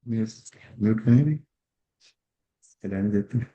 Yes mute करें भी रहने देते हैं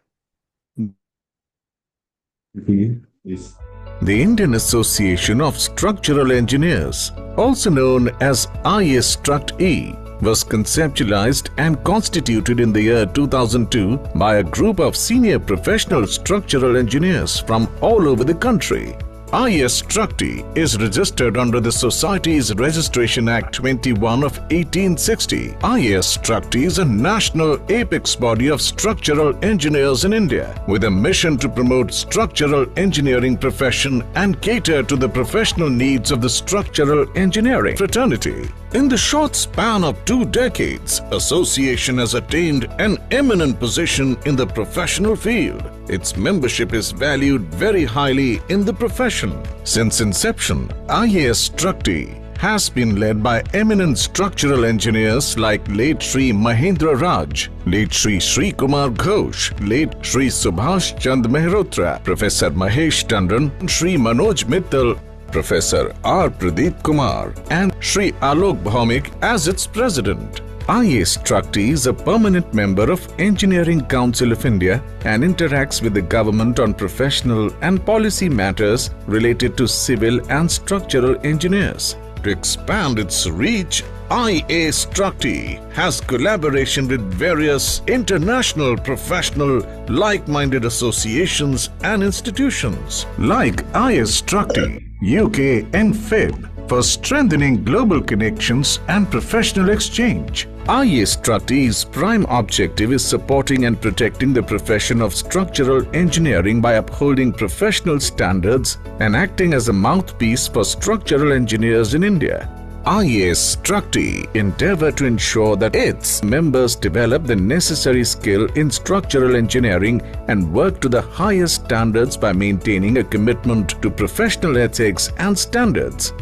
yes The Indian Association of Structural Engineers, also known as IS-Struct-E, was conceptualized and constituted in the year 2002 by a group of senior professional structural engineers from all over the country. IS-Struct-E is registered under the Society's Registration Act 21 of 1860. IS-Struct-E is a national apex body of structural engineers in India with a mission to promote structural engineering profession and cater to the professional needs of the structural engineering fraternity. In the short span of 2 decades, association has attained an eminent position in the professional field. Its membership is valued very highly in the profession. Since inception, IS-Struct-E has been led by eminent structural engineers like late Shri Mahendra Raj, late Shri Kumar Ghosh, late Shri Subhash Chand Mehrotra, Professor Mahesh Tandon, Shri Manoj Mittal, Professor R. Pradeep Kumar, and Shri Alok Bhaumik as its president. IS-Struct-E is a permanent member of Engineering Council of India and interacts with the government on professional and policy matters related to civil and structural engineers. To expand its reach, IS-Struct-E has collaboration with various international professional like-minded associations and institutions like IS-Struct-E, UK and FIB for strengthening global connections and professional exchange. IS-Struct-E's prime objective is supporting and protecting the profession of structural engineering by upholding professional standards and acting as a mouthpiece for structural engineers in India. IS-Struct-E endeavor to ensure that its members develop the necessary skill in structural engineering and work to the highest standards by maintaining a commitment to professional ethics and standards.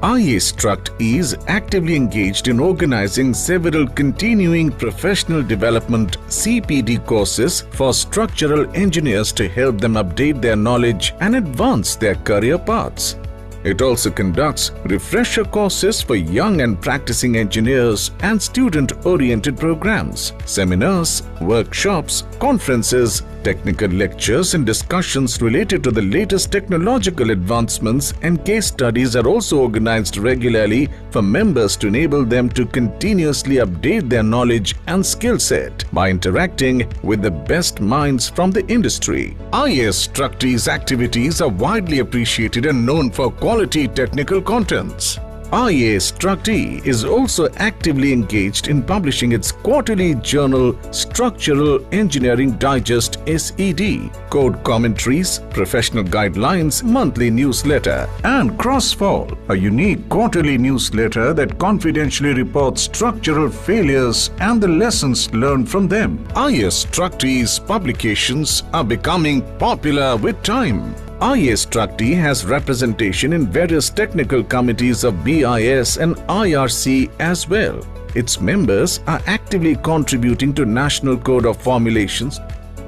IS-Struct-E is actively engaged in organizing several continuing professional development (CPD) courses for structural engineers to help them update their knowledge and advance their career paths. It also conducts refresher courses for young and practicing engineers and student-oriented programs, seminars, workshops, conferences, technical lectures and discussions related to the latest technological advancements and case studies are also organized regularly for members to enable them to continuously update their knowledge and skill set by interacting with the best minds from the industry. IS-Struct-E's activities are widely appreciated and known for quality technical contents. IS-Struct-E is also actively engaged in publishing its quarterly journal Structural Engineering Digest (SED), code commentaries, professional guidelines, monthly newsletter, and Crossfall, a unique quarterly newsletter that confidentially reports structural failures and the lessons learned from them. IS-Struct-E's publications are becoming popular with time. IS-Struct-E has representation in various technical committees of BIS and IRC as well. Its members are actively contributing to National Code of Formulations.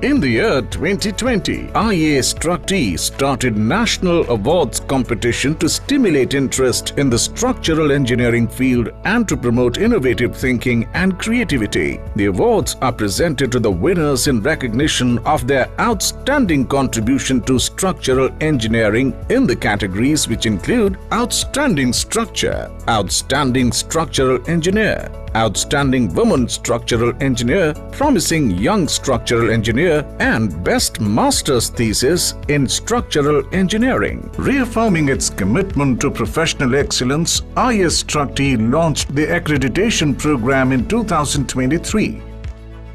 In the year 2020, IS-Struct-E started National Awards competition to stimulate interest in the structural engineering field and to promote innovative thinking and creativity. The awards are presented to the winners in recognition of their outstanding contribution to structural engineering in the categories which include Outstanding Structure, Outstanding Structural Engineer, Outstanding Woman Structural Engineer, Promising Young Structural Engineer, and Best Master's Thesis in Structural Engineering. Reaffirming its commitment to professional excellence, IS-Struct-E launched the accreditation program in 2023.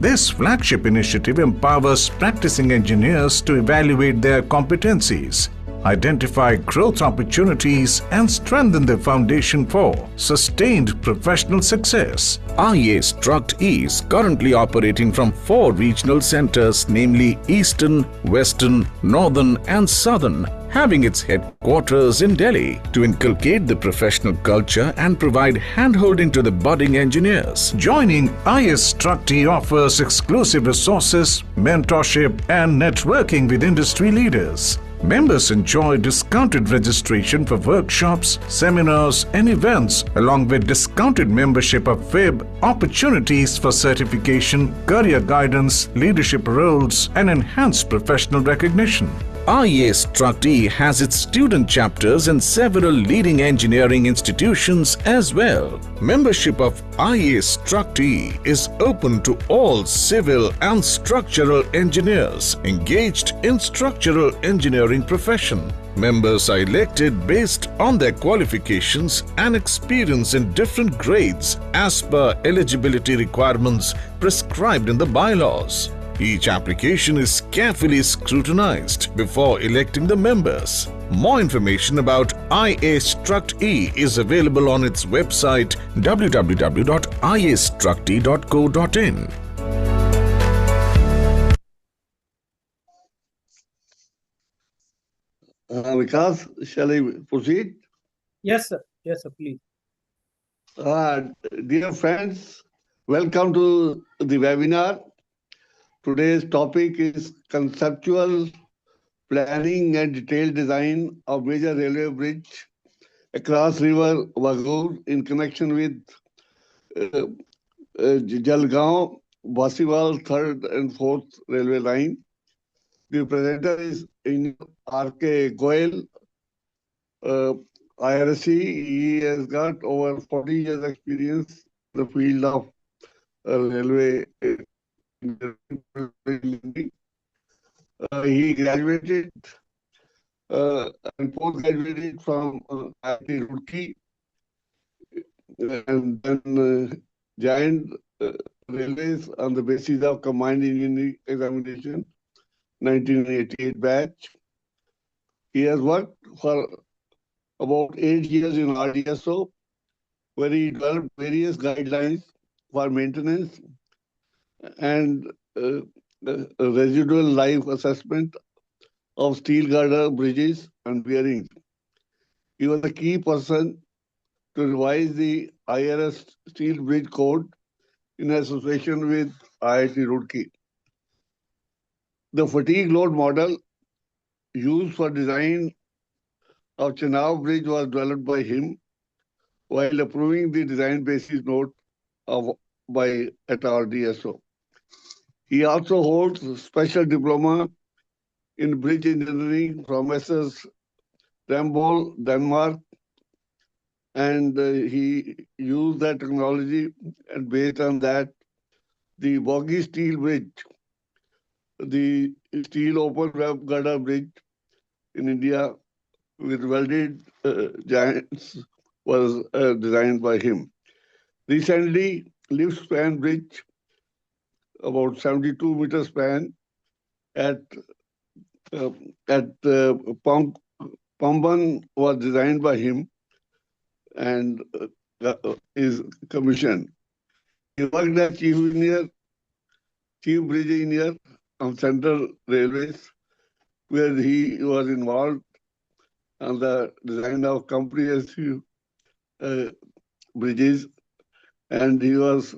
This flagship initiative empowers practicing engineers to evaluate their competencies, identify growth opportunities, and strengthen the foundation for sustained professional success. IS-Struct-E is currently operating from 4 regional centers, namely Eastern, Western, Northern, and Southern, having its headquarters in Delhi to inculcate the professional culture and provide handholding to the budding engineers. Joining IS-Struct-E offers exclusive resources, mentorship, and networking with industry leaders. Members enjoy discounted registration for workshops, seminars, and events, along with discounted membership of web, opportunities for certification, career guidance, leadership roles, and enhanced professional recognition. IAS Struct E has its student chapters in several leading engineering institutions as well. Membership of IAS Struct E is open to all civil and structural engineers engaged in structural engineering profession. Members are elected based on their qualifications and experience in different grades as per eligibility requirements prescribed in the bylaws. Each application is carefully scrutinized before electing the members. More information about IA Struct E is available on its website www.iastruct.co.in. Vikas, shall I proceed? Yes, sir. Yes, sir. Please. Dear friends, welcome to the webinar. Today's topic is conceptual planning and detailed design of major railway bridge across river Waghur in connection with Jalgaon, Bhusawal, 3rd and 4th railway line. The presenter is in R.K. Goel, IRC. He has got over 40 years experience in the field of railway. He graduated and post-graduated from IIT Roorkee, and then joined railways on the basis of combined engineering examination, 1988 batch. He has worked for about 8 years in RDSO, where he developed various guidelines for maintenance and residual life assessment of steel girder bridges and bearings. He was a key person to revise the IRS Steel Bridge Code in association with IIT Roorkee. The fatigue load model used for design of Chenab Bridge was developed by him while approving the design basis note by at RDSO. He also holds a special diploma in bridge engineering from SS Rambol, Denmark, and he used that technology, and based on that, the Waghur steel bridge, the steel open web girder bridge in India with welded giants was designed by him. Recently, lift span bridge, about 72 meter span at Pamban was designed by him and is commissioned. He worked as chief bridge engineer on Central Railways, where he was involved on the design of comprehensive bridges, and he was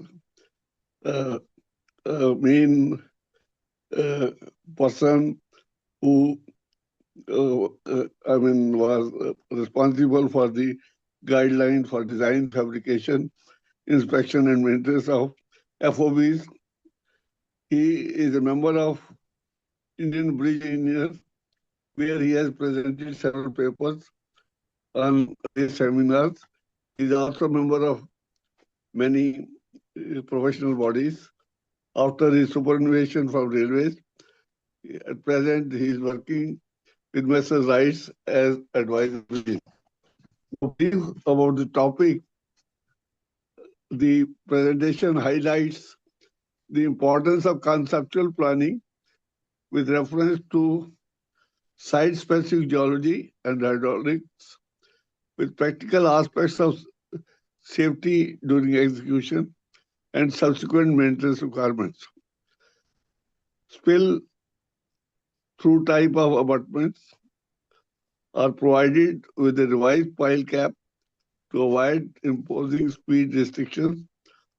main person who was responsible for the guidelines for design, fabrication, inspection, and maintenance of FOBs. He is a member of Indian Bridge Engineers, where he has presented several papers on these seminars. He is also a member of many professional bodies. After his superannuation from railways, at present he is working with Messrs. Rites as advisor. Brief about the topic. The presentation highlights the importance of conceptual planning with reference to site-specific geology and hydraulics, with practical aspects of safety during execution and subsequent maintenance requirements. Spill through type of abutments are provided with a revised pile cap to avoid imposing speed restrictions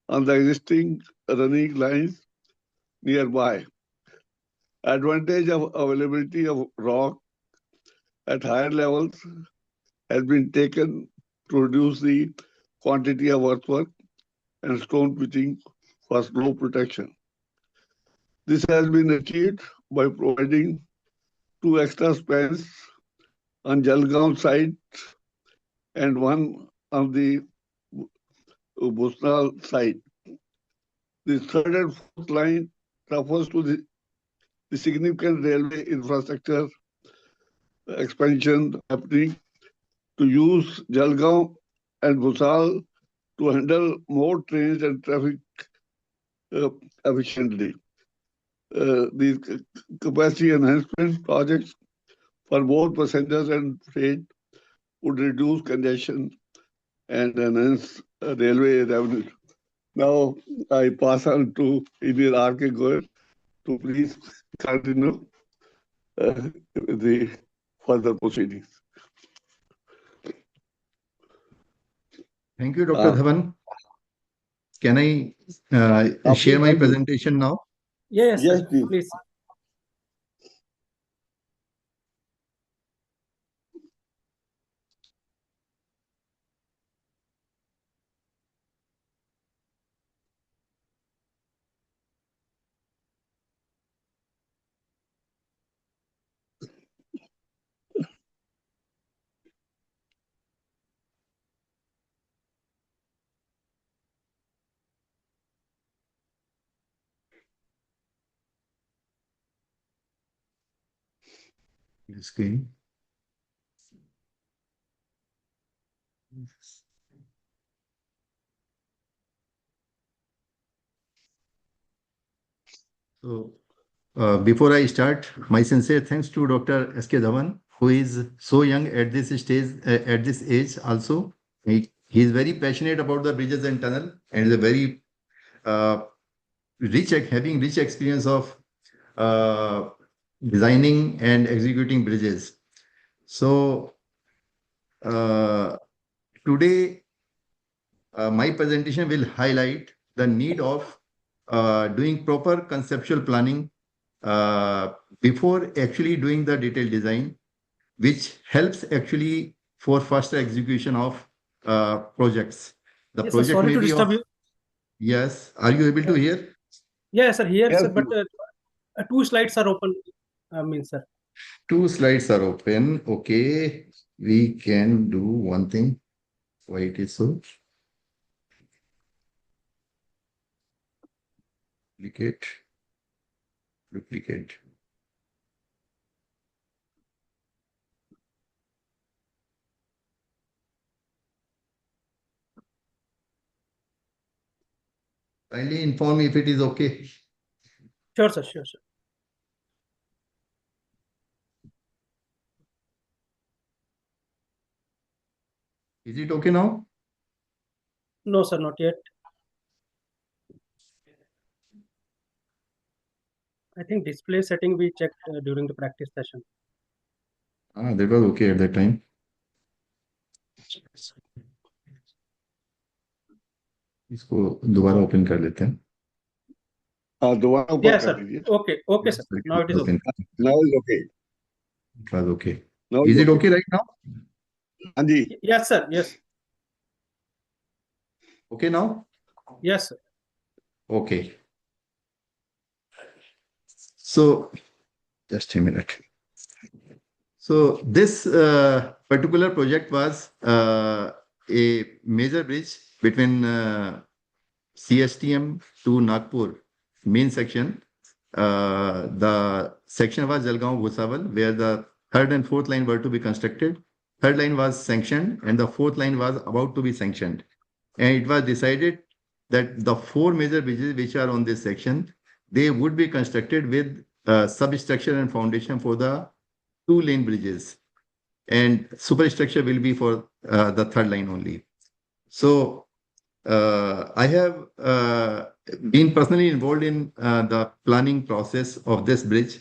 on the existing running lines nearby. Advantage of availability of rock at higher levels has been taken to reduce the quantity of earthwork and stone pitching for snow protection. This has been achieved by providing 2 extra spans on Jalgaon side and 1 on the Bhusawal side. The third and fourth line refers to the significant railway infrastructure expansion happening to use Jalgaon and Bhusawal to handle more trains and traffic efficiently. These capacity enhancement projects for both passengers and freight would reduce congestion and enhance railway revenue. Now I pass on to Engineer R.K. Goel to please continue the further proceedings. Thank you, Dr. Dhawan. Can I share my presentation now? Yes, Yes, sir. please. Please. Screen. So, before I start, my sincere thanks to Dr. S.K. Dhawan, who is so young at this stage, at this age also. He is very passionate about the bridges and tunnel and is a very having rich experience of designing and executing bridges. So, today, my presentation will highlight the need of doing proper conceptual planning before actually doing the detailed design, which helps actually for faster execution of projects. The Yes, sir. project Sorry may to be disturb of... you. Yes. Are you able to hear? Yes, sir. Here, Yes, sir. But please. 2 slides are open. Sir. 2 slides are open. Okay. We can do one thing. Why it is so? Duplicate. Duplicate. Kindly inform me if it is okay. Sure, sir. Sure, sir. Is it okay now? No, sir. Not yet. I think display setting we checked during the practice session. That was okay at that time. इसको दोबारा open कर लेते हैं. दोबारा ऊपर Yes, कर sir. दीजिए. Okay. Okay, sir. Now it is okay. Now it's okay. It was okay. Now Is it's it okay right now? हाँ जी. Yes, sir. Yes. Okay now? Yes, sir. Okay. So, just a minute. So, this particular project was a major bridge between CSTM to Nagpur, main section. The section was Jalgaon Bhusawal, where the third and fourth line were to be constructed. Third line was sanctioned, and the fourth line was about to be sanctioned. And it was decided that the 4 major bridges which are on this section, they would be constructed with substructure and foundation for the 2-lane bridges, and superstructure will be for the third line only. So I have been personally involved in the planning process of this bridge.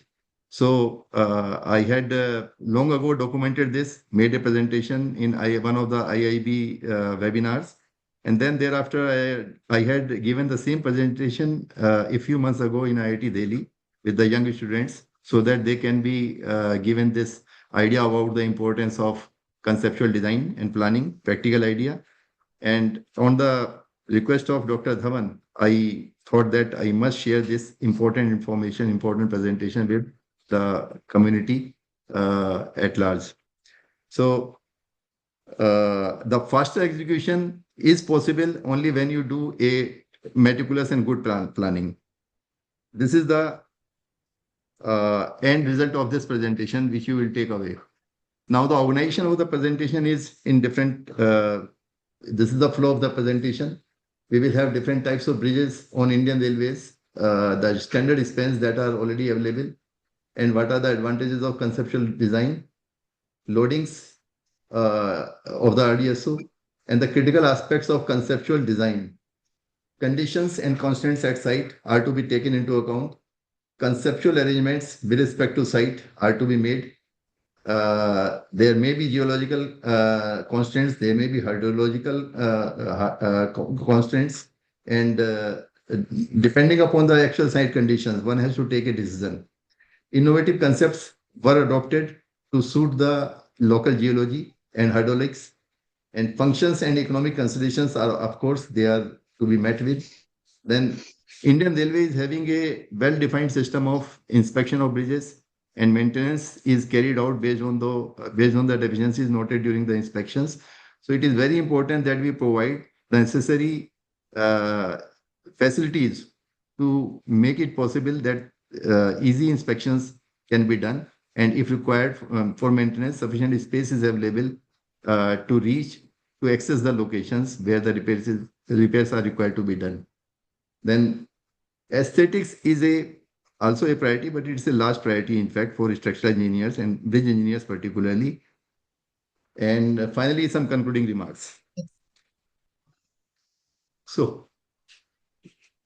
So I had long ago documented this, made a presentation in one of the IIB webinars. And then thereafter, I had given the same presentation a few months ago in IIT Delhi with the young students, so that they can be given this idea about the importance of conceptual design and planning, practical idea. And on the request of Dr. Dhawan, I thought that I must share this important information, important presentation with the community at large. So the faster execution is possible only when you do a meticulous and good planning. This is the end result of this presentation, which you will take away. Now, the organization of the presentation is in different, this is the flow of the presentation. We will have different types of bridges on Indian Railways, the standard spans that are already available, and what are the advantages of conceptual design, loadings of the RDSO, and the critical aspects of conceptual design. Conditions and constraints at site are to be taken into account. Conceptual arrangements with respect to site are to be made. There may be geological constraints, there may be hydrological constraints, and depending upon the actual site conditions, one has to take a decision. Innovative concepts were adopted to suit the local geology and hydraulics, and functions and economic considerations are, of course, they are to be met with. Then Indian Railway is having a well-defined system of inspection of bridges, and maintenance is carried out based on the deficiencies noted during the inspections. So it is very important that we provide the necessary facilities to make it possible that easy inspections can be done, and if required for maintenance, sufficient space is available to access the locations where the repairs are required to be done. Then aesthetics is also a priority, but it's a large priority, in fact, for structural engineers and bridge engineers particularly. And finally, some concluding remarks. So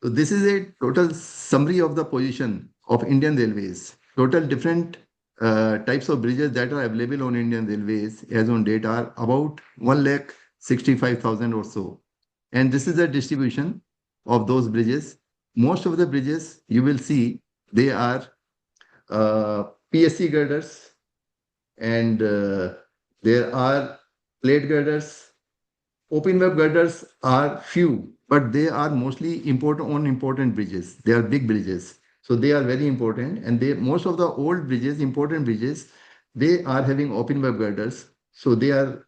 this is a total summary of the position of Indian Railways. Total different types of bridges that are available on Indian Railways as on date are about 1,65,000 or so. And this is the distribution of those bridges. Most of the bridges you will see, they are PSC girders, and there are plate girders. Open web girders are few, but they are mostly important bridges. They are big bridges, so they are very important. And most of the old bridges, important bridges, they are having open web girders, so they are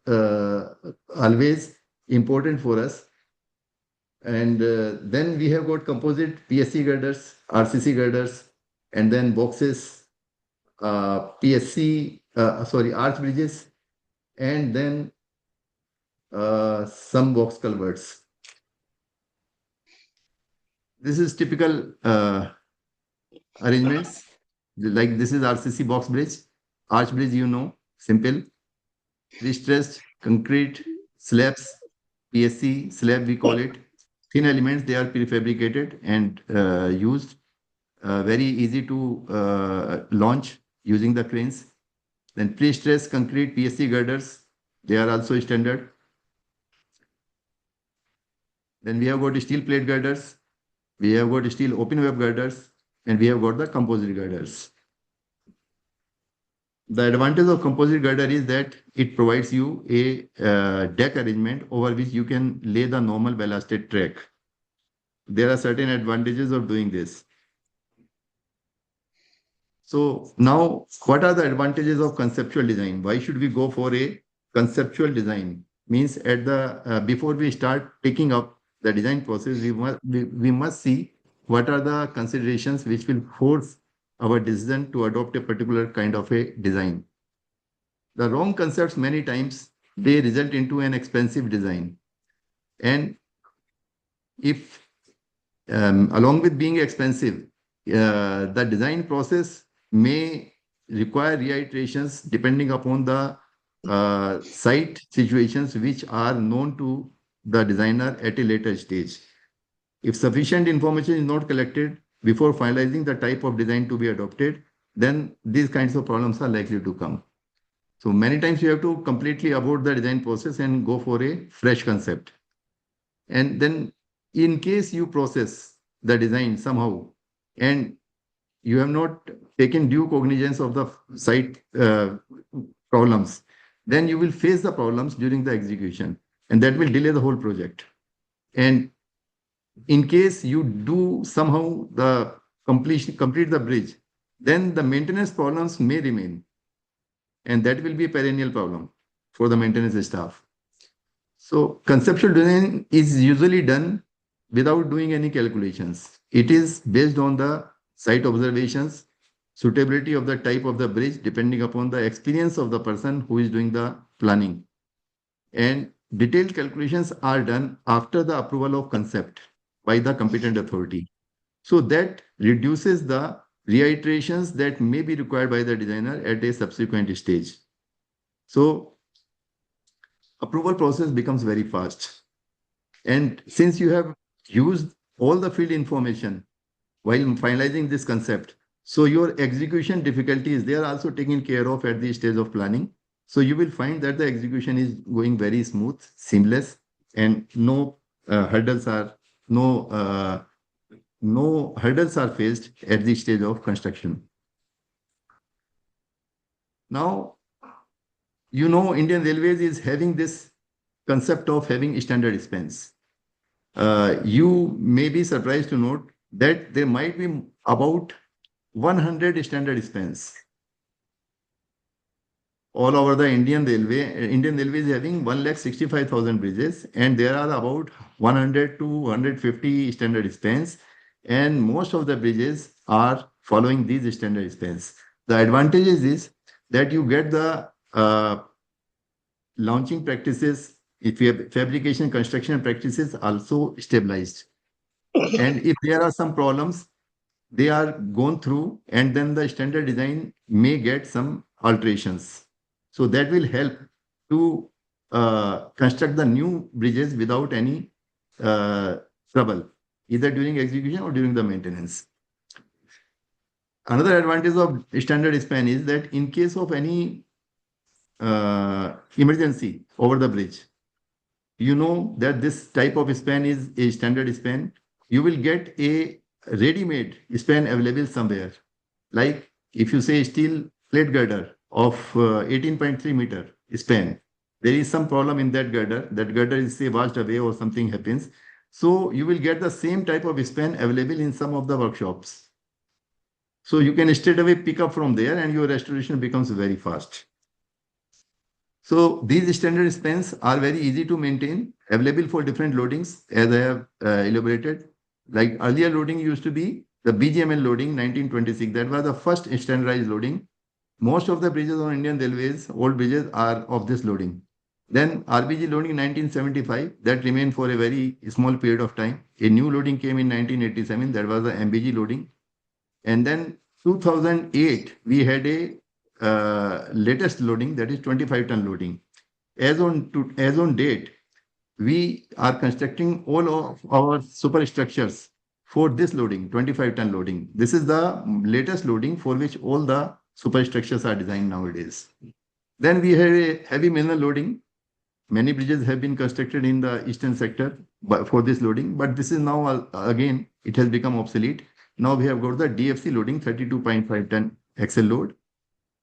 always important for us. And then we have got composite PSC girders, RCC girders, and then boxes, arch bridges, and then some box culverts. This is typical arrangements. Like this is RCC box bridge, arch bridge, simple, pre-stressed concrete slabs, PSC slab we call it. Thin elements, they are prefabricated and used. Very easy to launch using the cranes. Then pre-stressed concrete PSC girders, they are also standard. Then we have got steel plate girders, we have got steel open web girders, and we have got the composite girders. The advantage of composite girder is that it provides you a deck arrangement over which you can lay the normal ballasted track. There are certain advantages of doing this. So now, what are the advantages of conceptual design? Why should we go for a conceptual design? Means at the before we start taking up the design process, we must see what are the considerations which will force our decision to adopt a particular kind of a design. The wrong concepts many times, they result into an expensive design. And if along with being expensive, the design process may require reiterations depending upon the site situations which are known to the designer at a later stage. If sufficient information is not collected before finalizing the type of design to be adopted, then these kinds of problems are likely to come. So many times you have to completely abort the design process and go for a fresh concept. And then in case you process the design somehow and you have not taken due cognizance of the site problems, then you will face the problems during the execution, and that will delay the whole project. And in case you do somehow the complete the bridge, then the maintenance problems may remain, and that will be a perennial problem for the maintenance staff. So conceptual design is usually done without doing any calculations. It is based on the site observations, suitability of the type of the bridge, depending upon the experience of the person who is doing the planning. And detailed calculations are done after the approval of concept by the competent authority. So that reduces the reiterations that may be required by the designer at a subsequent stage. So approval process becomes very fast. And since you have used all the field information while finalizing this concept, so your execution difficulties, they are also taken care of at the stage of planning. So you will find that the execution is going very smooth, seamless, and no hurdles are faced at the stage of construction. Now, Indian Railways is having this concept of having standard spans. You may be surprised to note that there might be about 100 standard spans all over the Indian Railway. Indian Railway is having 165,000 bridges, and there are about 100 to 150 standard spans, and most of the bridges are following these standard spans. The advantage is that you get the launching practices, if you have fabrication construction practices also stabilized. And if there are some problems, they are gone through, and then the standard design may get some alterations. So that will help to construct the new bridges without any trouble, either during execution or during the maintenance. Another advantage of standard span is that in case of any emergency over the bridge, you know that this type of span is a standard span. You will get a ready-made span available somewhere. Like if you say steel plate girder of 18.3 meter span, there is some problem in that girder is say washed away or something happens. So you will get the same type of span available in some of the workshops. So you can straight away pick up from there, and your restoration becomes very fast. So these standard spans are very easy to maintain, available for different loadings, as I have elaborated. Like earlier loading used to be the BGML loading 1926. That was the first standardized loading. Most of the bridges on Indian Railways, old bridges, are of this loading. Then RBG loading 1975, that remained for a very small period of time. A new loading came in 1987, that was the MBG loading. And then 2008, we had a latest loading, that is 25-ton loading. As on date, we are constructing all of our superstructures for this loading, 25-ton loading. This is the latest loading for which all the superstructures are designed nowadays. Then we have a heavy mineral loading. Many bridges have been constructed in the eastern sector for this loading, but this is now again, it has become obsolete. Now we have got the DFC loading, 32.5-ton axle load.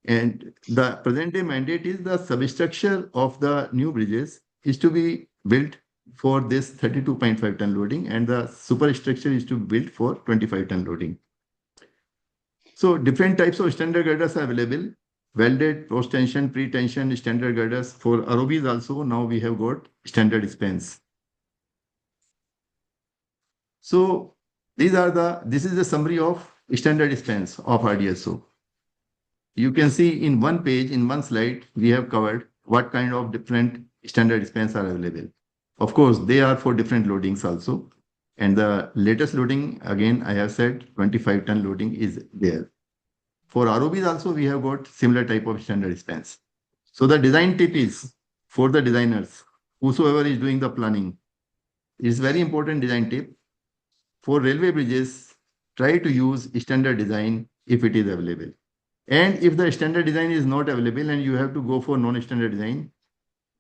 And the present day mandate is the substructure of the new bridges is to be built for this 32.5-ton loading, and the superstructure is to be built for 25-ton loading. So different types of standard girders are available. Welded, post-tension, pre-tension standard girders. For ROBs also, now we have got standard spans. So this is the summary of standard spans of RDSO. You can see in one page, in one slide, we have covered what kind of different standard spans are available. Of course, they are for different loadings also. And the latest loading, again, I have said 25-ton loading is there. For ROBs also, we have got similar type of standard spans. So the design tip is for the designers, whosoever is doing the planning, is very important design tip. For railway bridges, try to use standard design if it is available. And if the standard design is not available and you have to go for non-standard design,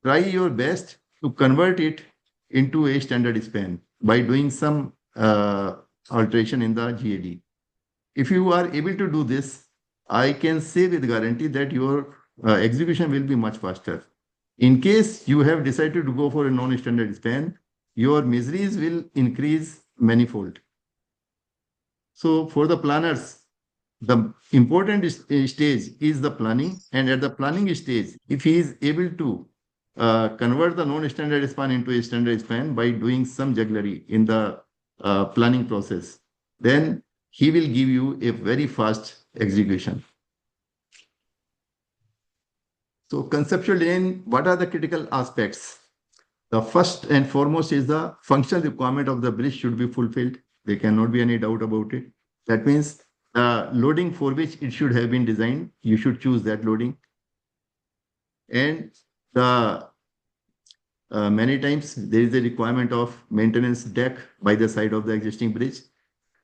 try your best to convert it into a standard span by doing some alteration in the GAD. if you are able to do this, I can say with guarantee that your execution will be much faster. In case you have decided to go for a non-standard span, your miseries will increase manifold. So for the planners, the important stage is the planning, and at the planning stage, if he is able to convert the non-standard span into a standard span by doing some jugglery in the planning process, then he will give you a very fast execution. So conceptual design, what are the critical aspects? The first and foremost is the functional requirement of the bridge should be fulfilled. There cannot be any doubt about it. That means loading for which it should have been designed, you should choose that loading. And the many times there is a requirement of maintenance deck by the side of the existing bridge.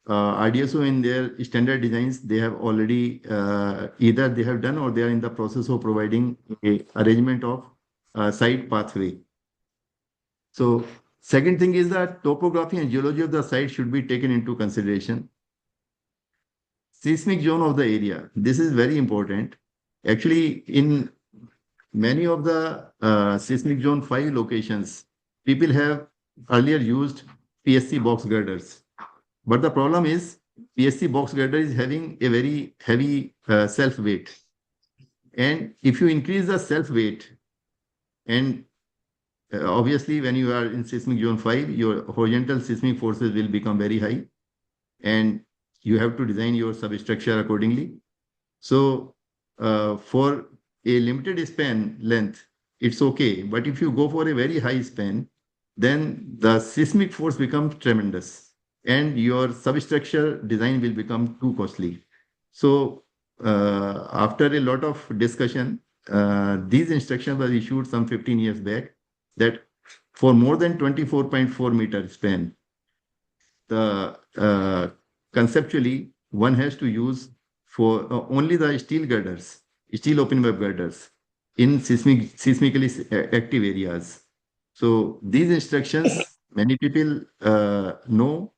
RDSO in their standard designs, they have already either they have done or they are in the process of providing a arrangement of site pathway. So second thing is that topography and geology of the site should be taken into consideration. Seismic zone of the area. This is very important. Actually, in many of the seismic zone 5 locations, people have earlier used PSC box girders. But the problem is PSC box girder is having a very heavy self weight. And if you increase the self weight, and obviously when you are in seismic zone 5, your horizontal seismic forces will become very high. And you have to design your substructure accordingly. So for a limited span length, it's okay. But if you go for a very high span, then the seismic force becomes tremendous and your substructure design will become too costly. So after a lot of discussion, these instructions were issued some 15 years back that for more than 24.4 meter span, the conceptually one has to use for only the steel girders, steel open web girders in seismically active areas. So these instructions, many people know.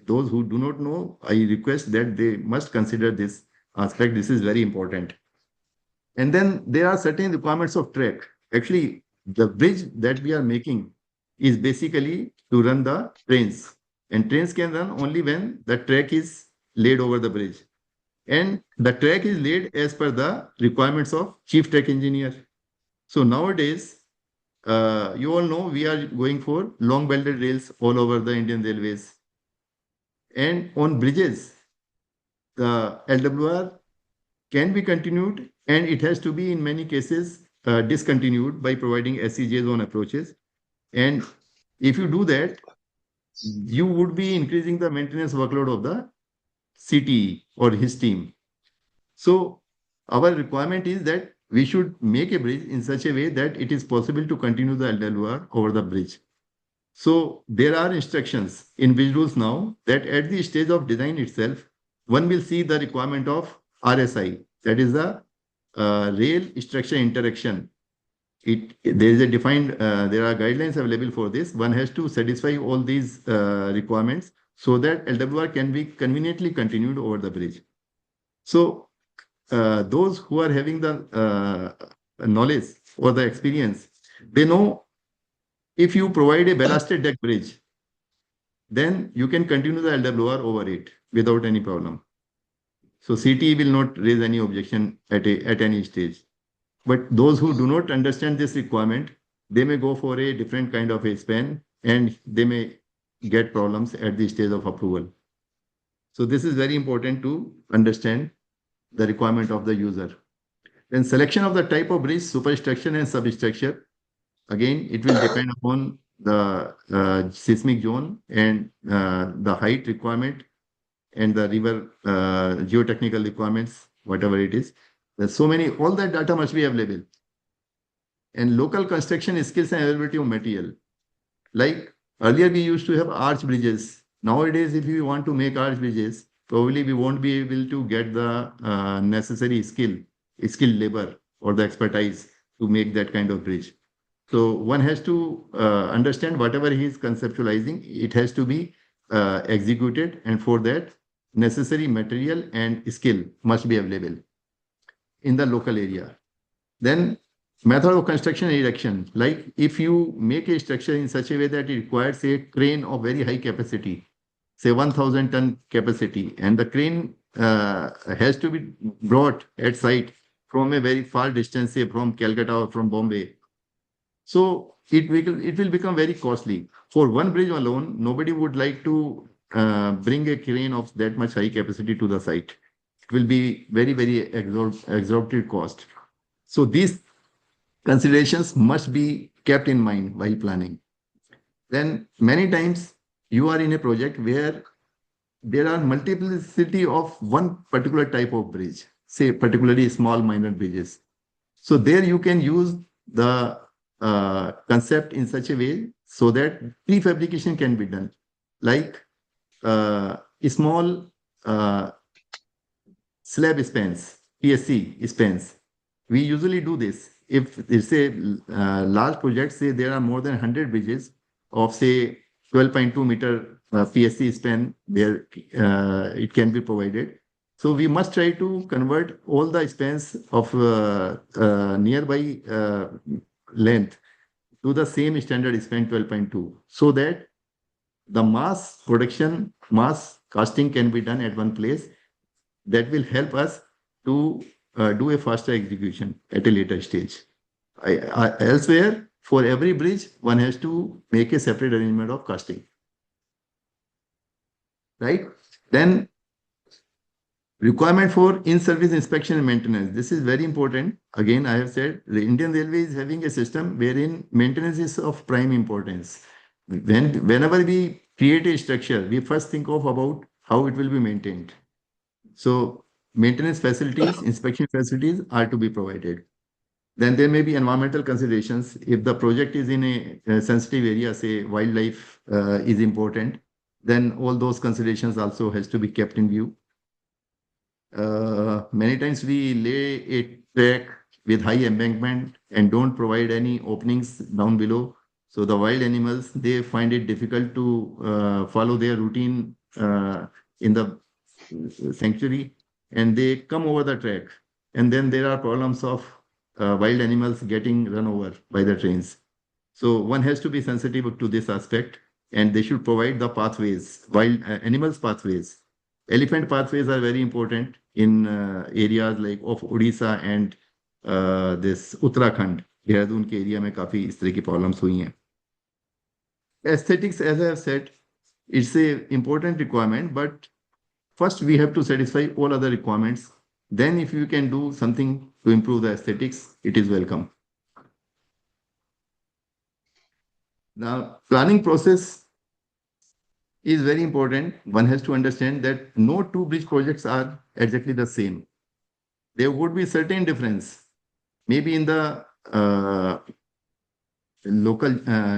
Those who do not know, I request that they must consider this aspect. This is very important. And then there are certain requirements of track. Actually, the bridge that we are making is basically to run the trains. And trains can run only when the track is laid over the bridge. And the track is laid as per the requirements of chief track engineer. So nowadays, you all know we are going for long belted rails all over the Indian railways. And on bridges, the LWR can be continued and it has to be in many cases discontinued by providing SCJ zone approaches. And if you do that, you would be increasing the maintenance workload of the CTE or his team. So our requirement is that we should make a bridge in such a way that it is possible to continue the LWR over the bridge. So there are instructions in bridge rules now that at the stage of design itself, one will see the requirement of RSI, that is the rail structure interaction. There is a defined, there are guidelines available for this. One has to satisfy all these requirements so that LWR can be conveniently continued over the bridge. So those who are having the knowledge or the experience, they know if you provide a ballasted deck bridge, then you can continue the LWR over it without any problem. So CTE will not raise any objection at any stage. But those who do not understand this requirement, they may go for a different kind of a span and they may get problems at the stage of approval. So this is very important to understand the requirement of the user. Then selection of the type of bridge, superstructure and substructure. Again, it will depend upon the seismic zone and the height requirement and the river geotechnical requirements, whatever it is. There's so many, all that data must be available. And local construction skills and availability of material. Like earlier we used to have arch bridges. Nowadays, if you want to make arch bridges, probably we won't be able to get the necessary skilled labor or the expertise to make that kind of bridge. So one has to understand whatever he is conceptualizing, it has to be executed. And for that, necessary material and skill must be available in the local area. Then method of construction and erection, like if you make a structure in such a way that it requires a crane of very high capacity, say 1,000 ton capacity, and the crane has to be brought at site from a very far distance, say from Calcutta or from Bombay. So it will become very costly. For one bridge alone, nobody would like to bring a crane of that much high capacity to the site. It will be very, very exorbitant cost. So these considerations must be kept in mind while planning. Then many times you are in a project where there are multiplicity of one particular type of bridge, say particularly small minor bridges. So there you can use the concept in such a way so that prefabrication can be done, like small slab spans, PSC spans. We usually do this. If it's a large project, say there are more than 100 bridges of say 12.2 meter PSC span where it can be provided. So we must try to convert all the spans of nearby length to the same standard span 12.2 so that the mass production, mass casting can be done at one place. That will help us to do a faster execution at a later stage. Elsewhere, for every bridge, one has to make a separate arrangement of casting. Right? Then requirement for in-service inspection and maintenance. This is very important. Again, I have said the Indian Railway is having a system wherein maintenance is of prime importance. Whenever we create a structure, we first think of about how it will be maintained. So maintenance facilities, inspection facilities are to be provided. Then there may be environmental considerations. If the project is in a sensitive area, say wildlife is important, then all those considerations also has to be kept in view. Many times we lay a track with high embankment and don't provide any openings down below. So the wild animals, they find it difficult to follow their routine in the sanctuary, and they come over the track. And then there are problems of wild animals getting run over by the trains. So one has to be sensitive to this aspect, and they should provide the pathways, wild animals pathways. Elephant pathways are very important in areas like of Odisha and this Uttarakhand. Dehradun के area में काफी इस तरह की problems हुई हैं. Aesthetics, as I have said, it's a important requirement, but first we have to satisfy all other requirements. Then if you can do something to improve the aesthetics, it is welcome. Now, planning process is very important. One has to understand that no two bridge projects are exactly the same. There would be certain difference, maybe in the local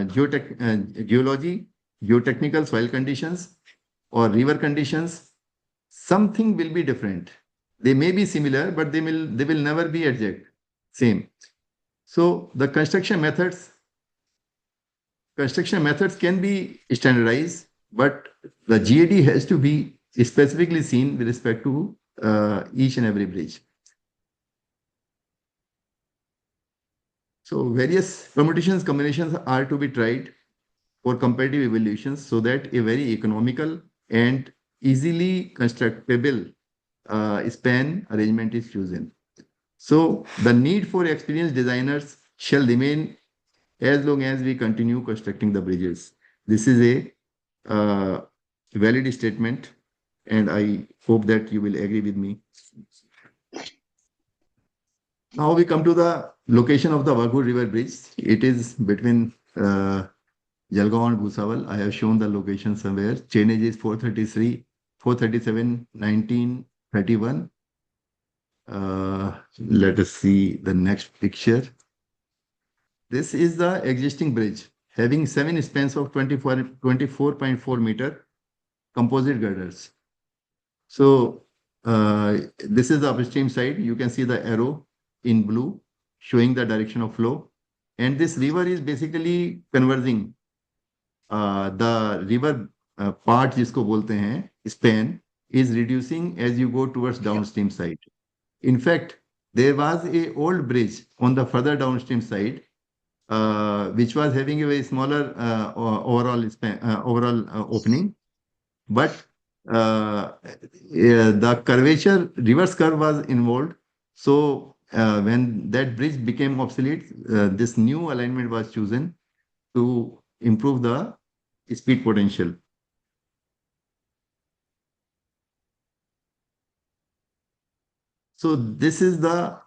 geology, geotechnical soil conditions, or river conditions. Something will be different. They may be similar, but they will never be exact same. So the construction methods can be standardized, but the GAD has to be specifically seen with respect to each and every bridge. So various permutations, combinations are to be tried for comparative evaluations so that a very economical and easily constructible span arrangement is chosen. So the need for experienced designers shall remain as long as we continue constructing the bridges. This is a valid statement, and I hope that you will agree with me. Now we come to the location of the Waghur River Bridge. It is between Jalgaon and Bhusawal. I have shown the location somewhere. Chainage is 433, 437, 1931. Let us see the next picture. This is the existing bridge having 7 spans of 24.4 meter composite girders. So this is the upstream side. You can see the arrow in blue showing the direction of flow. And this river is basically converging the river part जिसको बोलते हैं span is reducing as you go towards downstream side. In fact, there was a old bridge on the further downstream side, which was having a very smaller overall opening, but the curvature reverse curve was involved. So when that bridge became obsolete, this new alignment was chosen to improve the speed potential. So this is the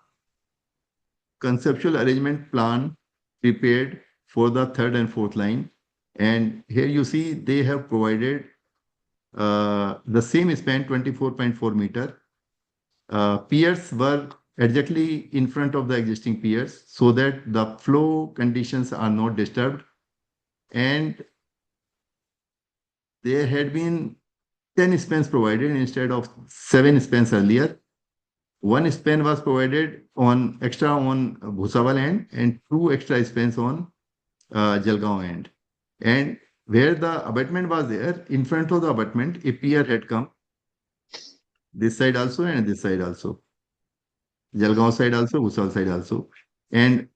conceptual arrangement plan prepared for the third and fourth line. And here you see they have provided the same span, 24.4 meter. Piers were exactly in front of the existing piers so that the flow conditions are not disturbed. And there had been 10 spans provided instead of 7 spans earlier. One span was provided on Bhusawal end and 2 extra spans on Jalgaon end. And where the abutment was there, in front of the abutment, a pier had come. This side also and this side also. Jalgaon side also, Bhusawal side also. And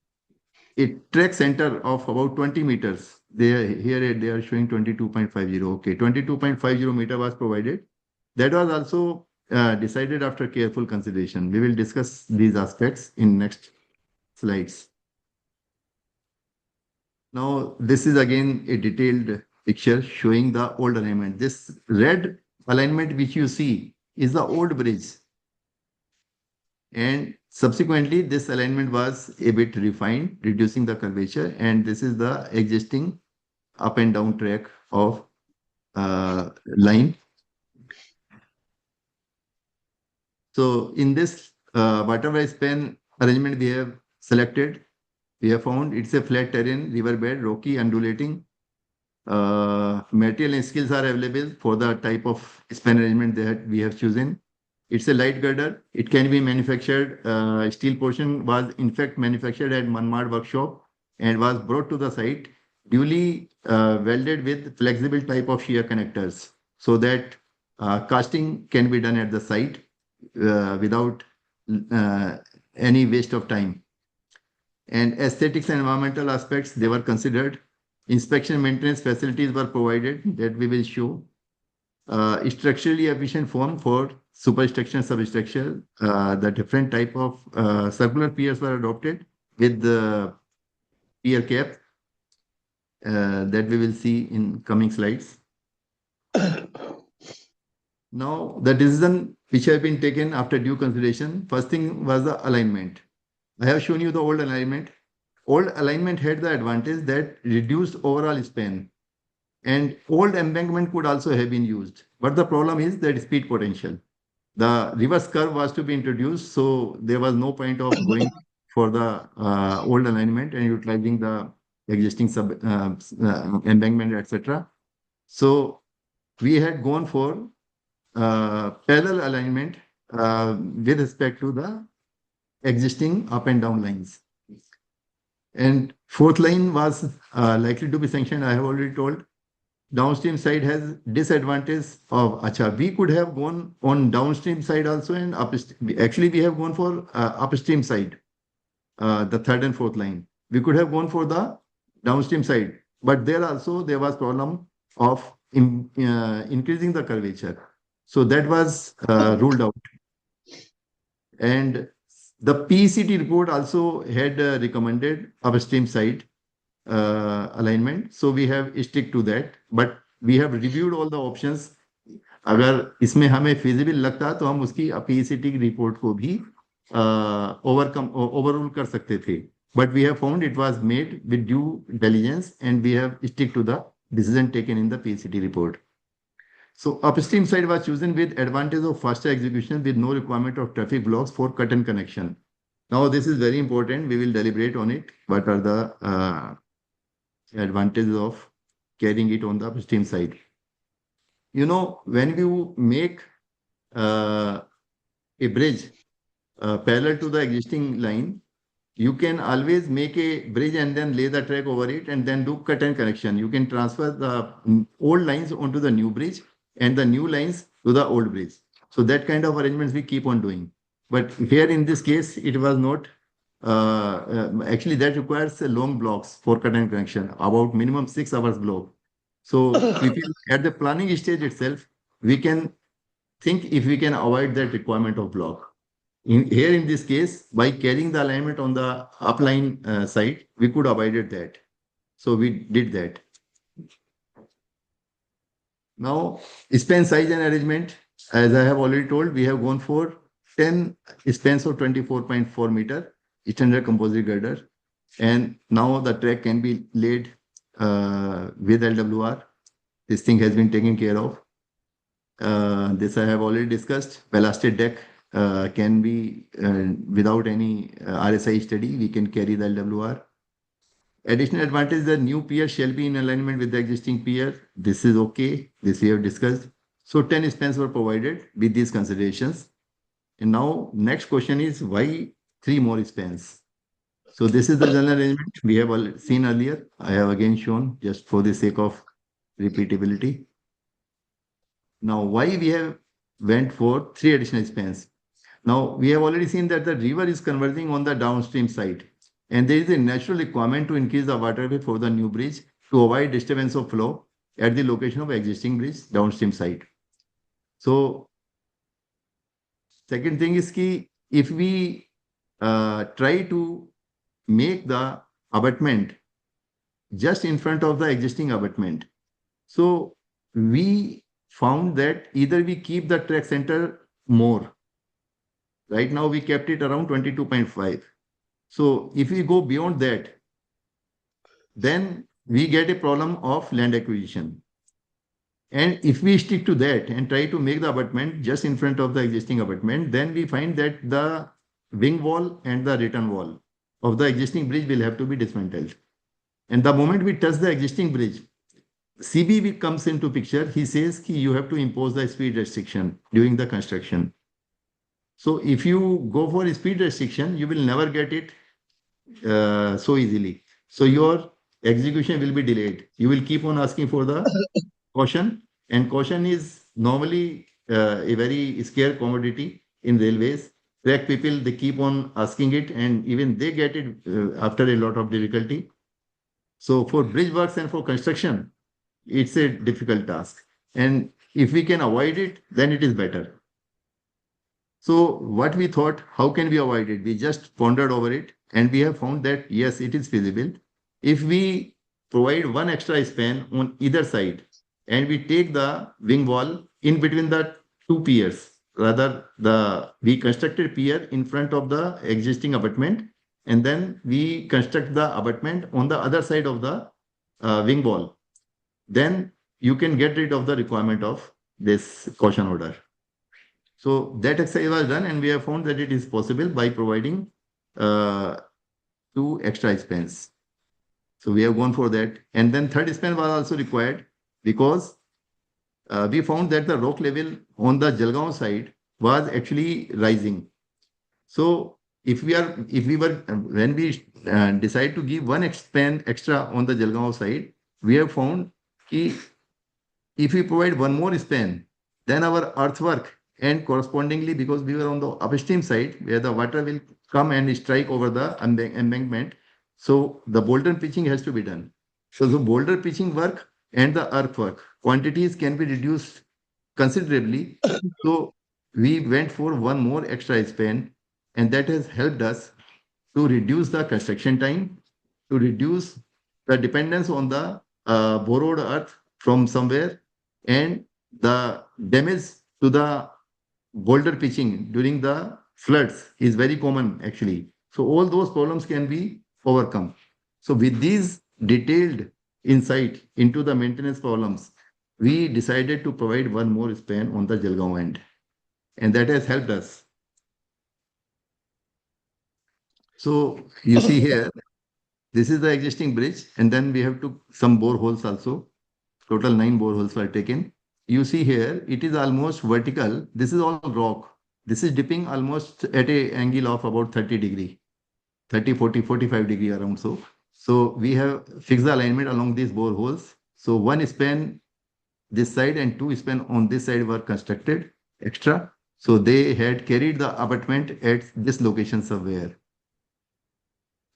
a track center of about 20 meters. Here they are showing 22.50. Okay, 22.50 meter was provided. That was also decided after careful consideration. We will discuss these aspects in next slides. Now, this is again a detailed picture showing the old alignment. This red alignment which you see is the old bridge. And subsequently, this alignment was a bit refined, reducing the curvature. And this is the existing up and down track of line. So in this butterfly span arrangement we have selected, we have found it's a flat terrain, riverbed, rocky, undulating. Material and skills are available for the type of span arrangement that we have chosen. It's a light girder. It can be manufactured. Steel portion was in fact manufactured at Manmad workshop and was brought to the site, duly welded with flexible type of shear connectors so that casting can be done at the site without any waste of time. And aesthetics and environmental aspects, they were considered. Inspection maintenance facilities were provided that we will show. Structurally efficient form for superstructure and substructure. The different type of circular piers were adopted with the pier cap that we will see in coming slides. Now, the decision which have been taken after due consideration, first thing was the alignment. I have shown you the old alignment. Old alignment had the advantage that reduced overall span. And old embankment could also have been used. But the problem is that speed potential. The reverse curve was to be introduced, so there was no point of going for the old alignment and utilizing the existing embankment, etc. So we had gone for parallel alignment with respect to the existing up and down lines. And fourth line was likely to be sanctioned, I have already told. Downstream side has disadvantage of, we could have gone on downstream side also and upstream. Actually, we have gone for upstream side, the third and fourth line. We could have gone for the downstream side, but there also there was problem of increasing the curvature. So that was ruled out. And the PECT report also had recommended upstream side alignment. So we have stick to that, but we have reviewed all the options. अगर इसमें हमें feasible लगता तो हम उसकी PECT report को भी overrule कर सकते थे. But we have found it was made with due diligence and we have stick to the decision taken in the PECT report. So upstream side was chosen with advantage of faster execution with no requirement of traffic blocks for cut and connection. Now this is very important. We will deliberate on it. What are the advantages of carrying it on the upstream side? You know, when you make a bridge parallel to the existing line, you can always make a bridge and then lay the track over it and then do cut and connection. You can transfer the old lines onto the new bridge and the new lines to the old bridge. So that kind of arrangements we keep on doing. But here in this case, it was not. Actually, that requires long blocks for cut and connection, about minimum 6 hours block. So at the planning stage itself, we can think if we can avoid that requirement of block. Here in this case, by carrying the alignment on the upline side, we could avoid that. So we did that. Now, span size and arrangement, as I have already told, we have gone for 10 spans of 24.4 meter standard composite girder. And now the track can be laid with LWR. This thing has been taken care of. This I have already discussed. Ballasted deck can be without any RSI study, we can carry the LWR. Additional advantage, the new pier shall be in alignment with the existing pier. This is okay. This we have discussed. So 10 spans were provided with these considerations. And now next question is why 3 more spans? So this is the general arrangement we have seen earlier. I have again shown just for the sake of repeatability. Now why we have went for 3 additional spans? Now we have already seen that the river is converging on the downstream side. And there is a natural requirement to increase the waterway for the new bridge to avoid disturbance of flow at the location of existing bridge downstream side. So, second thing is कि if we try to make the abutment just in front of the existing abutment, so we found that either we keep the track center more. Right now we kept it around 22.5. So if we go beyond that, then we get a problem of land acquisition. And if we stick to that and try to make the abutment just in front of the existing abutment, then we find that the wing wall and the return wall of the existing bridge will have to be dismantled. And the moment we touch the existing bridge, CB comes into picture. He says that you have to impose the speed restriction during the construction. So if you go for a speed restriction, you will never get it so easily. So your execution will be delayed. You will keep on asking for the caution, and caution is normally a very scarce commodity in railways. Track people, they keep on asking it, and even they get it after a lot of difficulty. So for bridge works and for construction, it's a difficult task. And if we can avoid it, then it is better. So what we thought, how can we avoid it? We just pondered over it, and we have found that yes, it is feasible. If we provide one extra span on either side, and we take the wing wall in between the 2 piers, rather we constructed pier in front of the existing abutment, and then we construct the abutment on the other side of the wing wall, then you can get rid of the requirement of this caution order. So that exercise was done, and we have found that it is possible by providing 2 extra spans. So we have gone for that. And then third span was also required because we found that the rock level on the Jalgaon side was actually rising. So when we decide to give 1 span extra on the Jalgaon side, we have found that if we provide 1 more span, then our earthwork, and correspondingly, because we were on the upstream side where the water will come and strike over the embankment, so the boulder pitching has to be done. So the boulder pitching work and the earthwork quantities can be reduced considerably. So we went for 1 more extra span, and that has helped us to reduce the construction time, to reduce the dependence on the borrowed earth from somewhere, and the damage to the boulder pitching during the floods is very common actually. So all those problems can be overcome. So with these detailed insight into the maintenance problems, we decided to provide 1 more span on the Jalgaon end, and that has helped us. So you see here, this is the existing bridge, and then we have to some boreholes also. Total 9 boreholes were taken. You see here, it is almost vertical. This is all rock. This is dipping almost at an angle of about 30 degree, 30, 40, 45 degree around so. So we have fixed the alignment along these boreholes. So 1 span this side and 2 span on this side were constructed extra. So they had carried the abutment at this location somewhere.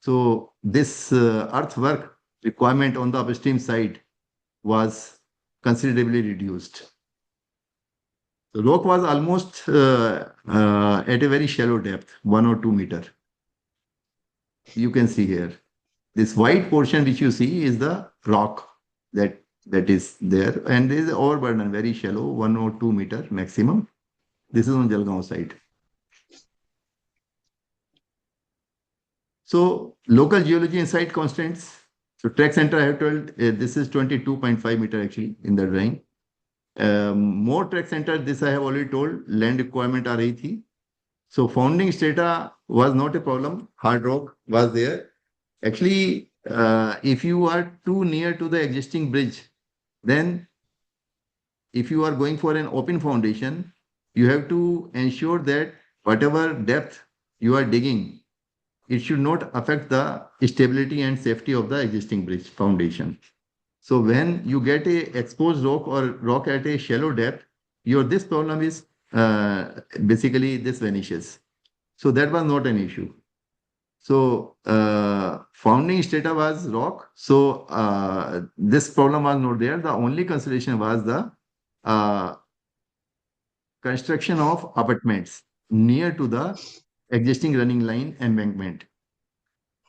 So this earthwork requirement on the upstream side was considerably reduced. The rock was almost at a very shallow depth, 1 or 2 meter. You can see here. This white portion which you see is the rock that is there, and there is overburden, very shallow, 1 or 2 meter maximum. This is on Jalgaon side. So local geology and site constants. So track center I have told this is 22.5 meter actually in the drawing. More track center, this I have already told, land requirement aa rahi thi. So founding strata was not a problem. Hard rock was there. Actually, if you are too near to the existing bridge, then if you are going for an open foundation, you have to ensure that whatever depth you are digging, it should not affect the stability and safety of the existing bridge foundation. So when you get a exposed rock or rock at a shallow depth, this problem is basically this vanishes. So that was not an issue. So founding strata was rock. So this problem was not there. The only consideration was the construction of abutments near to the existing running line embankment.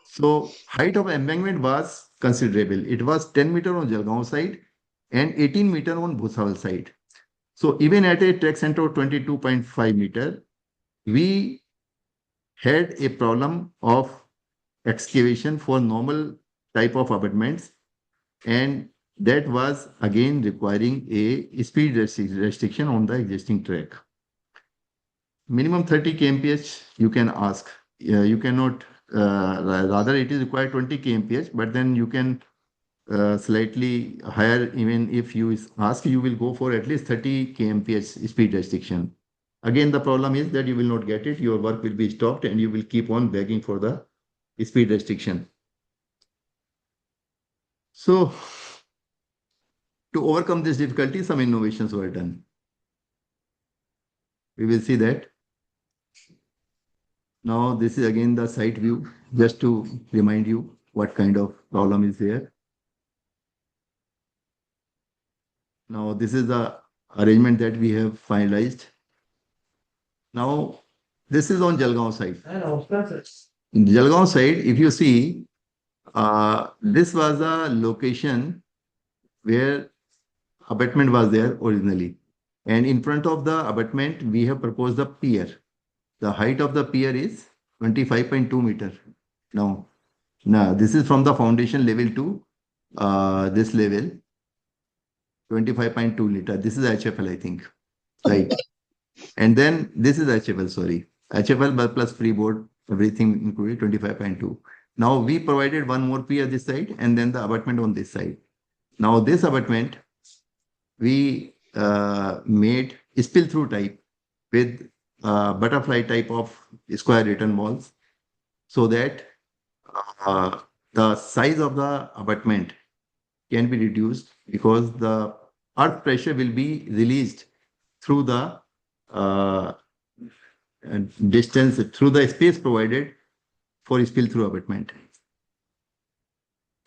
So height of embankment was considerable. It was 10 meter on Jalgaon side and 18 meter on Bhusawal side. So even at a track center of 22.5 meter, we had a problem of excavation for normal type of abutments, and that was again requiring a speed restriction on the existing track. Minimum 30 kmph you can ask. You cannot, rather it is required 20 kmph, but then you can slightly higher. Even if you ask, you will go for at least 30 kmph speed restriction. Again, the problem is that you will not get it. Your work will be stopped and you will keep on begging for the speed restriction. So to overcome this difficulty, some innovations were done. We will see that. Now, this is again the site view, just to remind you what kind of problem is there. Now, this is the arrangement that we have finalized. Now, this is on Jalgaon side. In Jalgaon side, if you see, this was a location where abutment was there originally. And in front of the abutment, we have proposed a pier. The height of the pier is 25.2 meter. Now, this is from the foundation level to this level, 25.2 meter. This is HFL, I think. Right. And then this is HFL, sorry. HFL plus freeboard, everything included 25.2. Now we provided one more pier this side and then the abutment on this side. Now this abutment, we made spill-through type with butterfly type of square return walls, so that the size of the abutment can be reduced because the earth pressure will be released through the distance, through the space provided for spill-through abutment.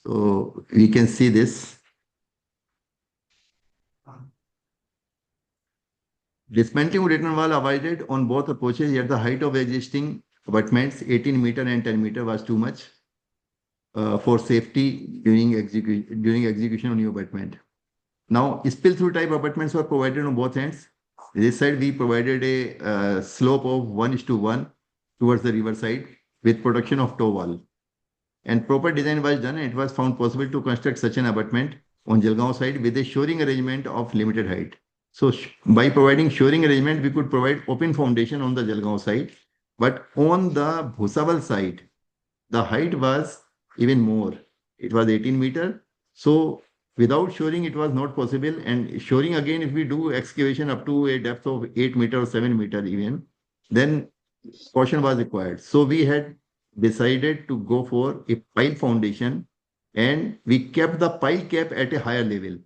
So we can see this. Dismantling return wall avoided on both approaches, yet the height of existing abutments, 18 meter and 10 meter, was too much for safety during execution on new abutment. Now, spill-through type abutments were provided on both ends. This side, we provided a slope of 1:1 towards the river side with protection of toe wall. And proper design was done, and it was found possible to construct such an abutment on Jalgaon side with a shoring arrangement of limited height. So by providing shoring arrangement, we could provide open foundation on the Jalgaon side. But on the Bhusawal side, the height was even more. It was 18 meter. So without shoring, it was not possible. And shoring, again, if we do excavation up to a depth of 8 meter or 7 meter even, then caution was required. So we had decided to go for a pile foundation, and we kept the pile cap at a higher level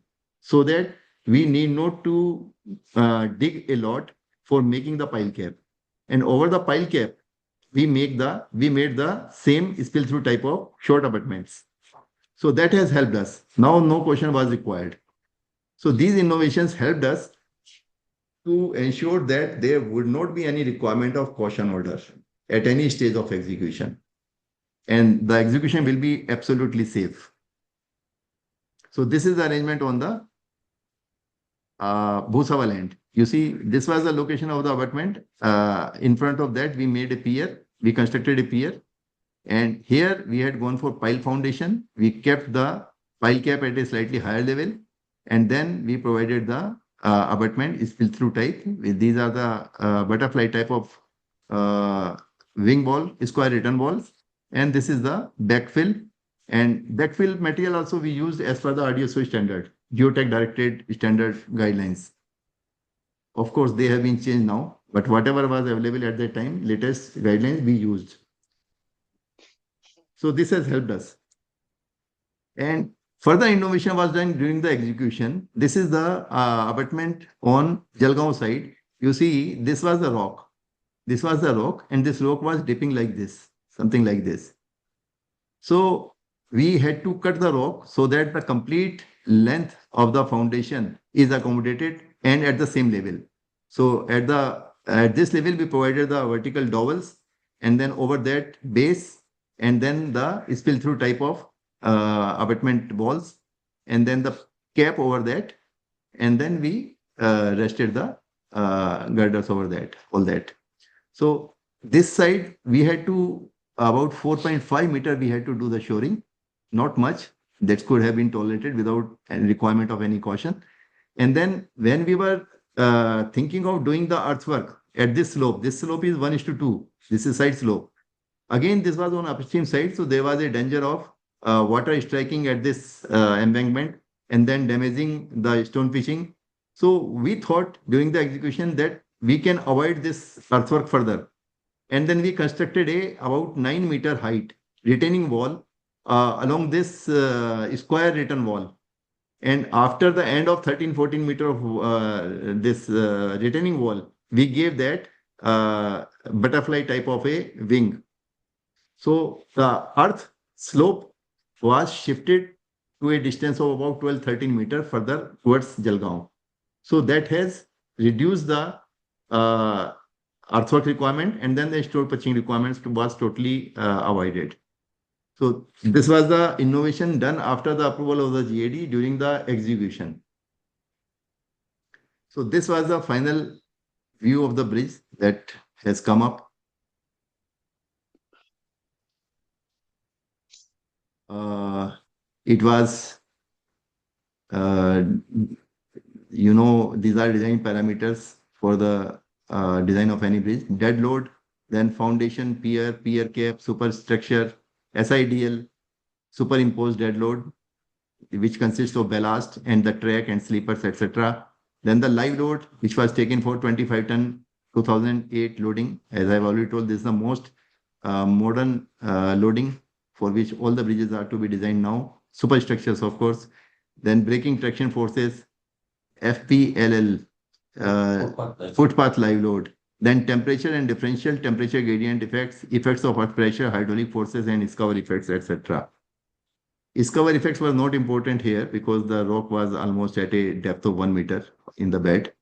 so that we need not to dig a lot for making the pile cap. And over the pile cap, we made the same spill through type of short abutments. So that has helped us. Now no question was required. So these innovations helped us to ensure that there would not be any requirement of caution order at any stage of execution. And the execution will be absolutely safe. So this is the arrangement on the Bhusawal end. You see, this was the location of the abutment. In front of that, we made a pier. We constructed a pier. And here we had gone for pile foundation. We kept the pile cap at a slightly higher level. And then we provided the abutment spill through type. These are the butterfly type of wing wall, square return walls. And this is the backfill. And backfill material also we used as per the RDSO standard, Geotech directed standard guidelines. Of course, they have been changed now, but whatever was available at that time, latest guidelines we used. So this has helped us. And further innovation was done during the execution. This is the abutment on Jalgaon side. You see, this was the rock. This was the rock, and this rock was dipping like this, something like this. So we had to cut the rock so that the complete length of the foundation is accommodated and at the same level. So at this level, we provided the vertical dowels, and then over that base, and then the spill through type of abutment walls, and then the cap over that, and then we rested the girders over that, all that. So this side, we had to, about 4.5 meter, we had to do the shoring, not much. That could have been tolerated without any requirement of any caution. And then when we were thinking of doing the earthwork at this slope is 1:2. This is side slope. Again, this was on upstream side, so there was a danger of water striking at this embankment and then damaging the stone pitching. So we thought during the execution that we can avoid this earthwork further. And then we constructed a about 9 meter height retaining wall along this square return wall. And after the end of 13-14 meter of this retaining wall, we gave that butterfly type of a wing. So the earth slope was shifted to a distance of about 12-13 meter further towards Jalgaon. So that has reduced the earthwork requirement, and then the stone pitching requirements was totally avoided. So this was the innovation done after the approval of the GAD during the execution. So this was the final view of the bridge that has come up. It was, these are design parameters for the design of any bridge: dead load, then foundation, pier cap, superstructure, SIDL, superimposed dead load, which consists of ballast and the track and sleepers, etc. Then the live load, which was taken for 25 ton 2008 loading. As I've already told, this is the most modern loading for which all the bridges are to be designed now. Superstructures, of course. Then braking traction forces, FPLL, footpath live load. Then temperature and differential temperature gradient effects of earth pressure, hydraulic forces, and scour effects, etc. Scour effects were not important here because the rock was almost at a depth of 1 meter in the bed.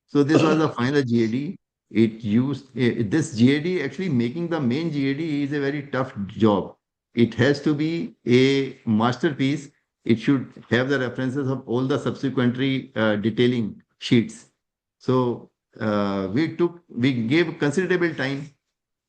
So this was the final GAD. It used this GAD, actually making the main GAD is a very tough job. It has to be a masterpiece. It should have the references of all the subsequently detailing sheets. So we gave considerable time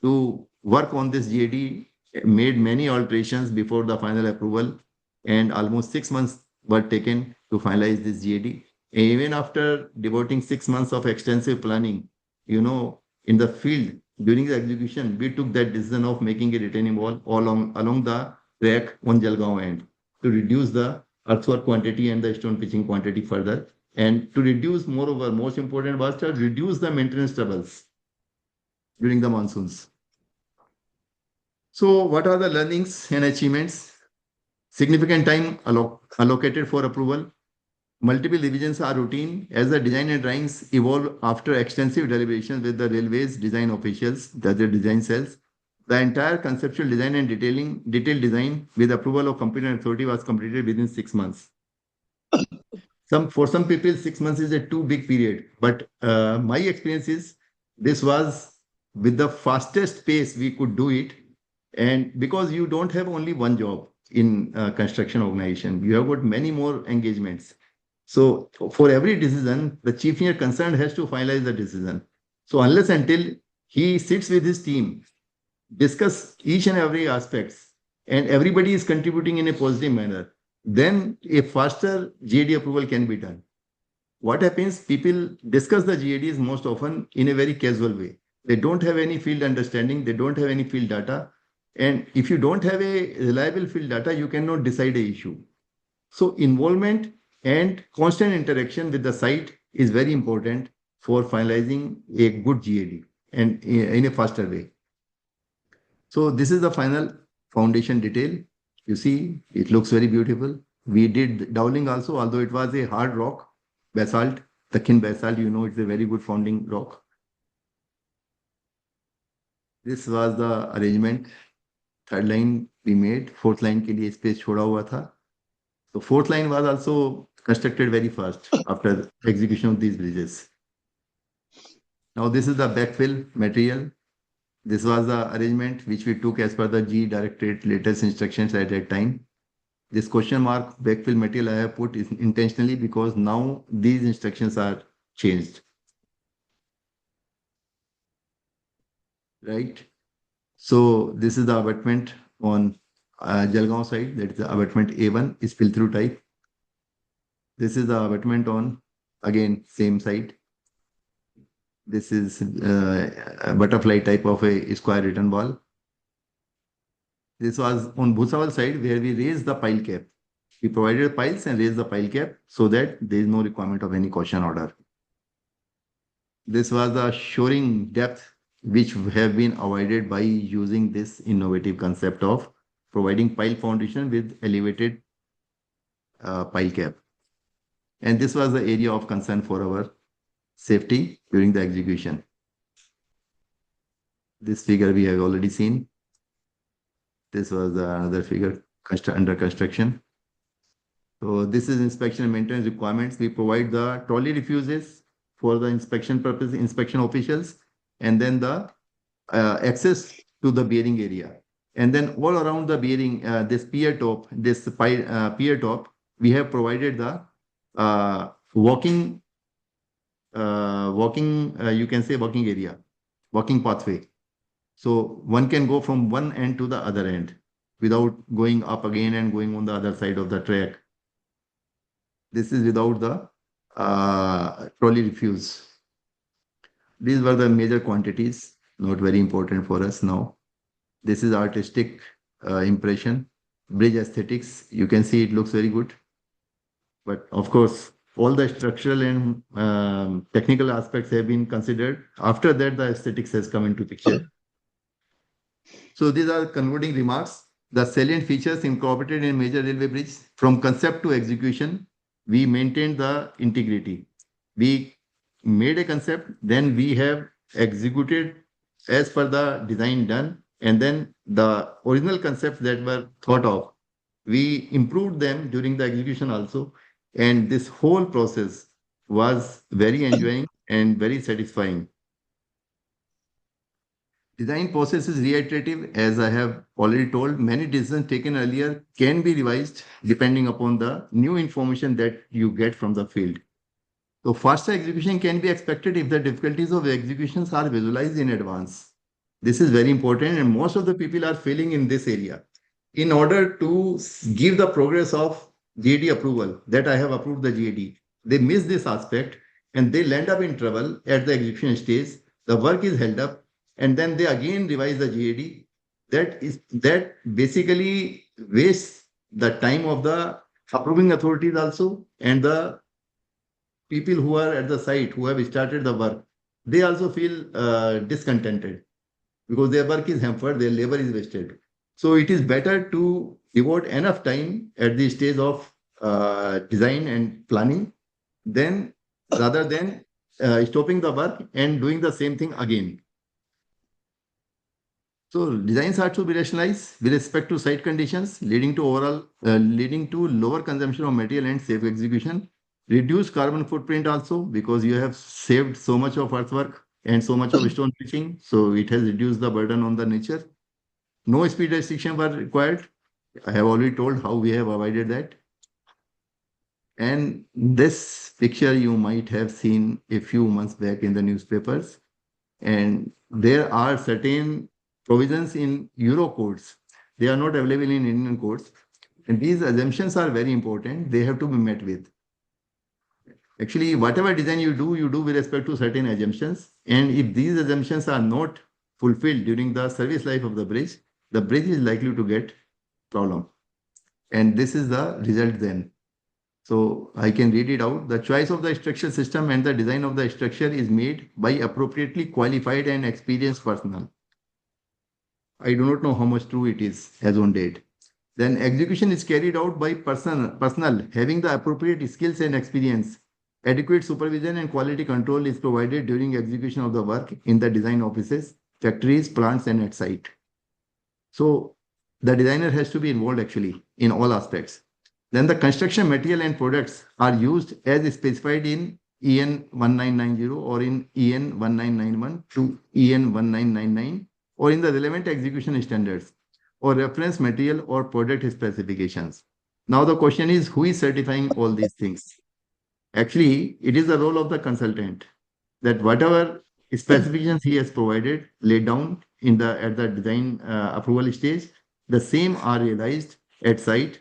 to work on this GAD, made many alterations before the final approval, and almost 6 months were taken to finalize this GAD. Even after devoting 6 months of extensive planning, in the field during the execution, we took that decision of making a retaining wall along the track on Jalgaon end to reduce the earthwork quantity and the stone pitching quantity further. And to reduce, moreover, most important was to reduce the maintenance troubles during the monsoons. So what are the learnings and achievements? Significant time allocated for approval. Multiple revisions are routine as the design and drawings evolve after extensive deliberations with the railways design officials, the design cells. The entire conceptual design and detailed design with approval of competent authority was completed within 6 months. For some people, 6 months is a too big period, but my experience is this was with the fastest pace we could do it. And because you don't have only one job in construction organization, you have got many more engagements. So for every decision, the chief engineer concerned has to finalize the decision. So unless until he sits with his team, discuss each and every aspects, and everybody is contributing in a positive manner, then a faster GAD approval can be done. What happens? People discuss the GADs most often in a very casual way. They don't have any field understanding. They don't have any field data. And if you don't have a reliable field data, you cannot decide a issue. So involvement and constant interaction with the site is very important for finalizing a good GAD and in a faster way. So this is the final foundation detail. You see, it looks very beautiful. We did doweling also, although it was a hard rock, basalt, the thin basalt, you know, it's a very good founding rock. This was the arrangement. Third line we made, fourth line के लिए space छोड़ा हुआ था. So fourth line was also constructed very fast after execution of these bridges. Now this is the backfill material. This was the arrangement which we took as per the G Directorate latest instructions at that time. This question mark backfill material I have put intentionally because now these instructions are changed. Right? So this is the abutment on Jalgaon side, that is the abutment A1 is fill through type. This is the abutment on, again, same side. This is a butterfly type of a square return wall. This was on Bhusawal side where we raised the pile cap. We provided piles and raised the pile cap so that there is no requirement of any caution order. This was the shoring depth which have been avoided by using this innovative concept of providing pile foundation with elevated pile cap. And this was the area of concern for our safety during the execution. This figure we have already seen. This was another figure under construction. So this is inspection and maintenance requirements. We provide the trolley refuses for the inspection purpose, inspection officials, and then the access to the bearing area. And then all around the bearing, this pier top, pier top, we have provided the walking, you can say walking area, walking pathway. So one can go from one end to the other end without going up again and going on the other side of the track. This is without the trolley refuse. These were the major quantities, not very important for us now. This is artistic impression, bridge aesthetics. You can see it looks very good. But of course, all the structural and technical aspects have been considered. After that, the aesthetics has come into picture. So these are concluding remarks. The salient features incorporated in major railway bridge from concept to execution, we maintained the integrity. We made a concept, then we have executed as per the design done, and then the original concepts that were thought of, we improved them during the execution also. And this whole process was very enjoying and very satisfying. Design process is reiterative. As I have already told, many decisions taken earlier can be revised depending upon the new information that you get from the field. So faster execution can be expected if the difficulties of executions are visualized in advance. This is very important, and most of the people are failing in this area. In order to give the progress of GAD approval, that I have approved the GAD, they miss this aspect and they land up in trouble at the execution stage. The work is held up and then they again revise the GAD. That basically wastes the time of the approving authorities also, and the people who are at the site who have started the work, they also feel discontented because their work is hampered, their labor is wasted. So it is better to devote enough time at the stage of design and planning, then rather than stopping the work and doing the same thing again. So designs are to be rationalized with respect to site conditions, leading to lower consumption of material and safe execution. Reduce carbon footprint also, because you have saved so much of earthwork and so much of stone pitching. So it has reduced the burden on the nature. No speed restriction were required. I have already told how we have avoided that. And this picture you might have seen a few months back in the newspapers. And there are certain provisions in Euro codes. They are not available in Indian codes. And these assumptions are very important. They have to be met with. Actually, whatever design you do with respect to certain assumptions. And if these assumptions are not fulfilled during the service life of the bridge is likely to get problem. And this is the result then. So I can read it out. The choice of the structure system and the design of the structure is made by appropriately qualified and experienced personnel. I do not know how much true it is as on date. Then execution is carried out by personnel having the appropriate skills and experience. Adequate supervision and quality control is provided during execution of the work in the design offices, factories, plants, and at site. So the designer has to be involved actually in all aspects. Then the construction material and products are used as specified in EN 1990 or in EN 1991 to EN 1999 or in the relevant execution standards or reference material or product specifications. Now the question is, who is certifying all these things? Actually, it is the role of the consultant that whatever specifications he has provided, laid down at the design approval stage, the same are realized at site.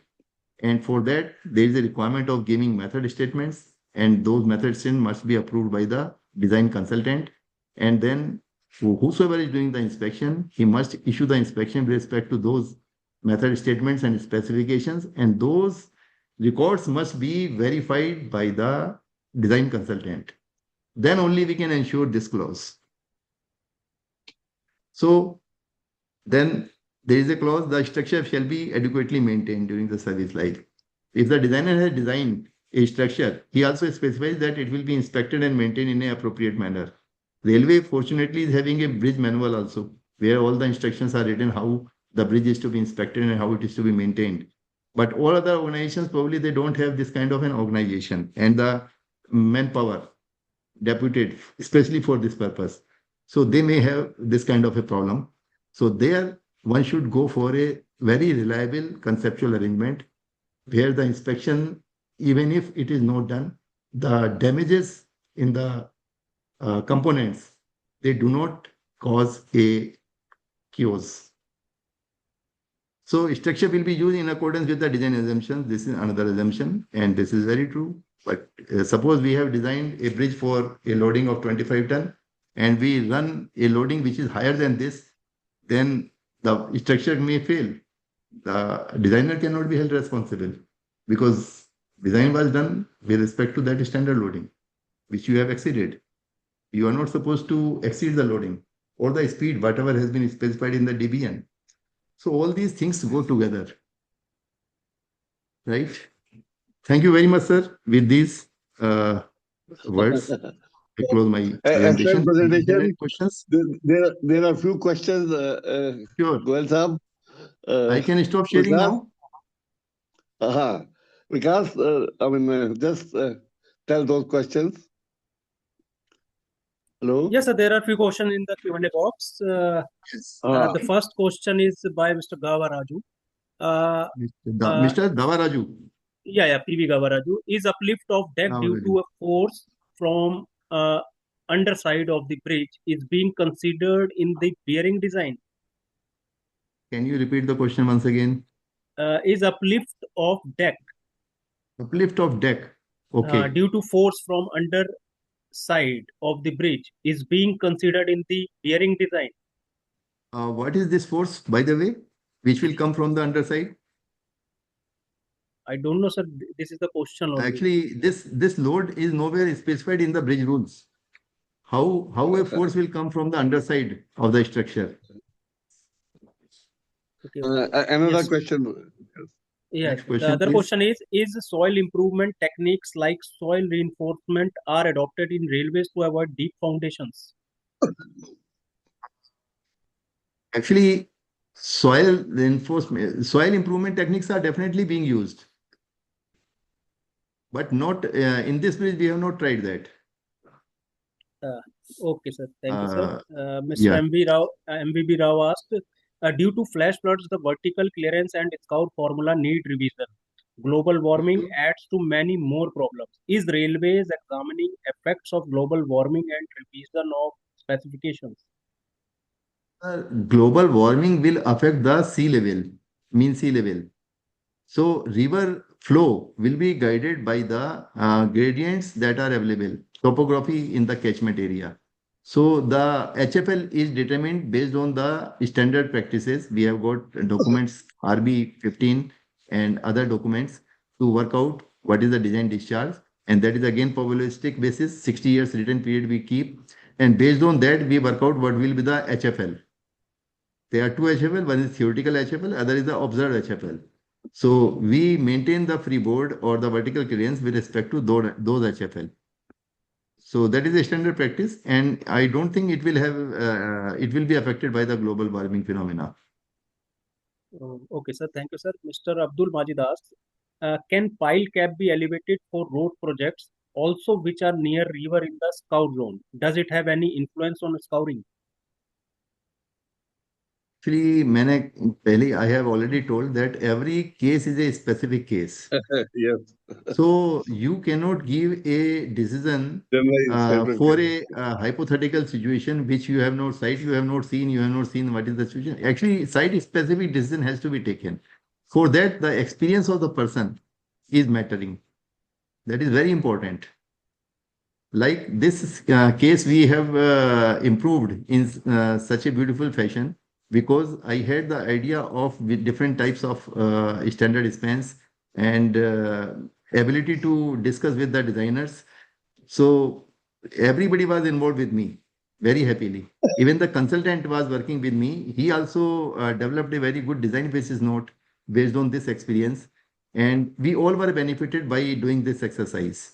And for that, there is a requirement of giving method statements, and those method statements must be approved by the design consultant. And then whosoever is doing the inspection, he must issue the inspection with respect to those method statements and specifications, and those records must be verified by the design consultant. Then only we can ensure this clause. So then there is a clause, the structure shall be adequately maintained during the service life. If the designer has designed a structure, he also specifies that it will be inspected and maintained in an appropriate manner. Railway, fortunately, is having a bridge manual also, where all the instructions are written how the bridge is to be inspected and how it is to be maintained. But all other organizations, probably they don't have this kind of an organization and the manpower deputed, especially for this purpose. So they may have this kind of a problem. So there, one should go for a very reliable conceptual arrangement where the inspection, even if it is not done, the damages in the components, they do not cause a chaos. So structure will be used in accordance with the design assumptions. This is another assumption, and this is very true. But suppose we have designed a bridge for a loading of 25 ton, and we run a loading which is higher than this, then the structure may fail. The designer cannot be held responsible because design was done with respect to that standard loading, which you have exceeded. You are not supposed to exceed the loading or the speed, whatever has been specified in the DBN. So all these things go together, right? Thank you very much, sir. With these words, I close my presentation. Excellent presentation. Questions? There are a few questions. Sure. Goel Saab. I can stop sharing now. Vikas, just tell those questions. Hello? Yes, sir, there are few questions in the Q&A box. Yes. The first question is by Mr. Gavaraju. Mr. Davaraju. Yeah, PV Gavaraju. Is uplift of deck due to a force from underside of the bridge is being considered in the bearing design? Can you repeat the question once again? Is uplift of deck. Uplift of deck. Okay. Due to force from underside of the bridge is being considered in the bearing design. What is this force, by the way, which will come from the underside? I don't know, sir. This is the question. Actually, this load is nowhere specified in the bridge rules. How a force will come from the underside of the structure? Okay. Another question. Yes. Next The question, other please. question is soil improvement techniques like soil reinforcement are adopted in railways to avoid deep foundations? Actually, soil improvement techniques are definitely being used, but not in this bridge. We have not tried that. Uh, okay, sir. Thank you, sir. Uh, Mr. yeah. MVB Rao asked, due to flash floods, the vertical clearance and scour formula need revision. Global warming adds to many more problems. Is railways examining effects of global warming and revision of specifications? Global warming will affect the sea level, mean sea level. So river flow will be guided by the gradients that are available, topography in the catchment area. So the HFL is determined based on the standard practices. We have got documents RB 15 and other documents to work out what is the design discharge. And that is again probabilistic basis, 60 years written period we keep. And based on that, we work out what will be the HFL. There are two HFL, one is theoretical HFL, other is the observed HFL. So we maintain the freeboard or the vertical clearance with respect to those HFL. So that is a standard practice, and I don't think it will be affected by the global warming phenomena. Okay, sir. Thank you, sir. Mr. Abdul Majid asks, can pile cap be elevated for road projects also which are near river in the scout zone? Does it have any influence on scouring? Actually, I have already told that every case is a specific case. Yes. So you cannot give a decision Generalized for hypercare. a hypothetical situation which you have not seen, you have not seen what is the situation. Actually, site specific decision has to be taken. For that, the experience of the person is mattering. That is very important. Like this case, we have improved in such a beautiful fashion because I had the idea of with different types of standard spans and ability to discuss with the designers. So everybody was involved with me very happily. Even the consultant was working with me. He also developed a very good design basis note based on this experience. And we all were benefited by doing this exercise.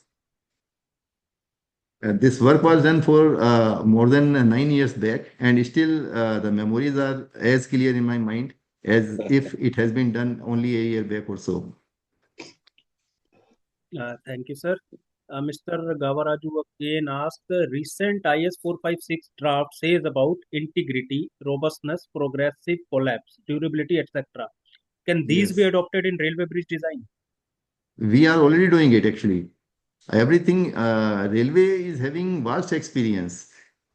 This work was done for more than 9 years back, and still the memories are as clear in my mind as if it has been done only a year back or so. Thank you, sir. Mr. Gavaraju again asked, the recent IS 456 draft says about integrity, robustness, progressive collapse, durability, etc. Can these be Yes, adopted in railway bridge design? we are already doing it actually. Everything, railway is having vast experience,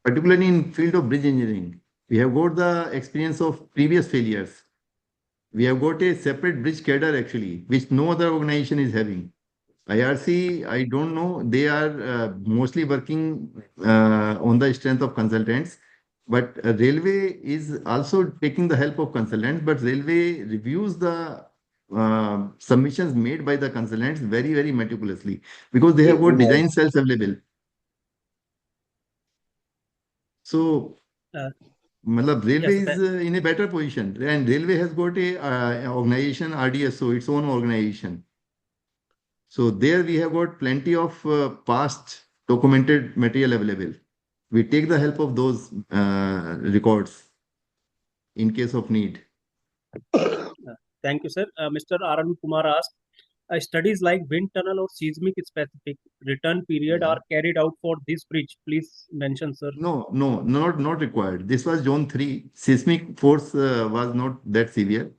particularly in field of bridge engineering. We have got the experience of previous failures. We have got a separate bridge cadre actually, which no other organization is having. IRC, I don't know. They are mostly working on the strength of consultants, but Railway is also taking the help of consultants. But Railway reviews the submissions made by the consultants very, very meticulously because they have got design cells available. So, Uh, Matlab, yes, Railway is in a better position, and Railway has got a organization RDSO, its own organization. So there we have got plenty of past documented material available. We take the help of those records in case of need. thank you, sir. Mr. Arun Kumar asked, studies like wind tunnel or seismic specific return period Yeah. are carried out for this bridge. Please mention, sir. No, not required. This was zone 3. Seismic force was not that severe.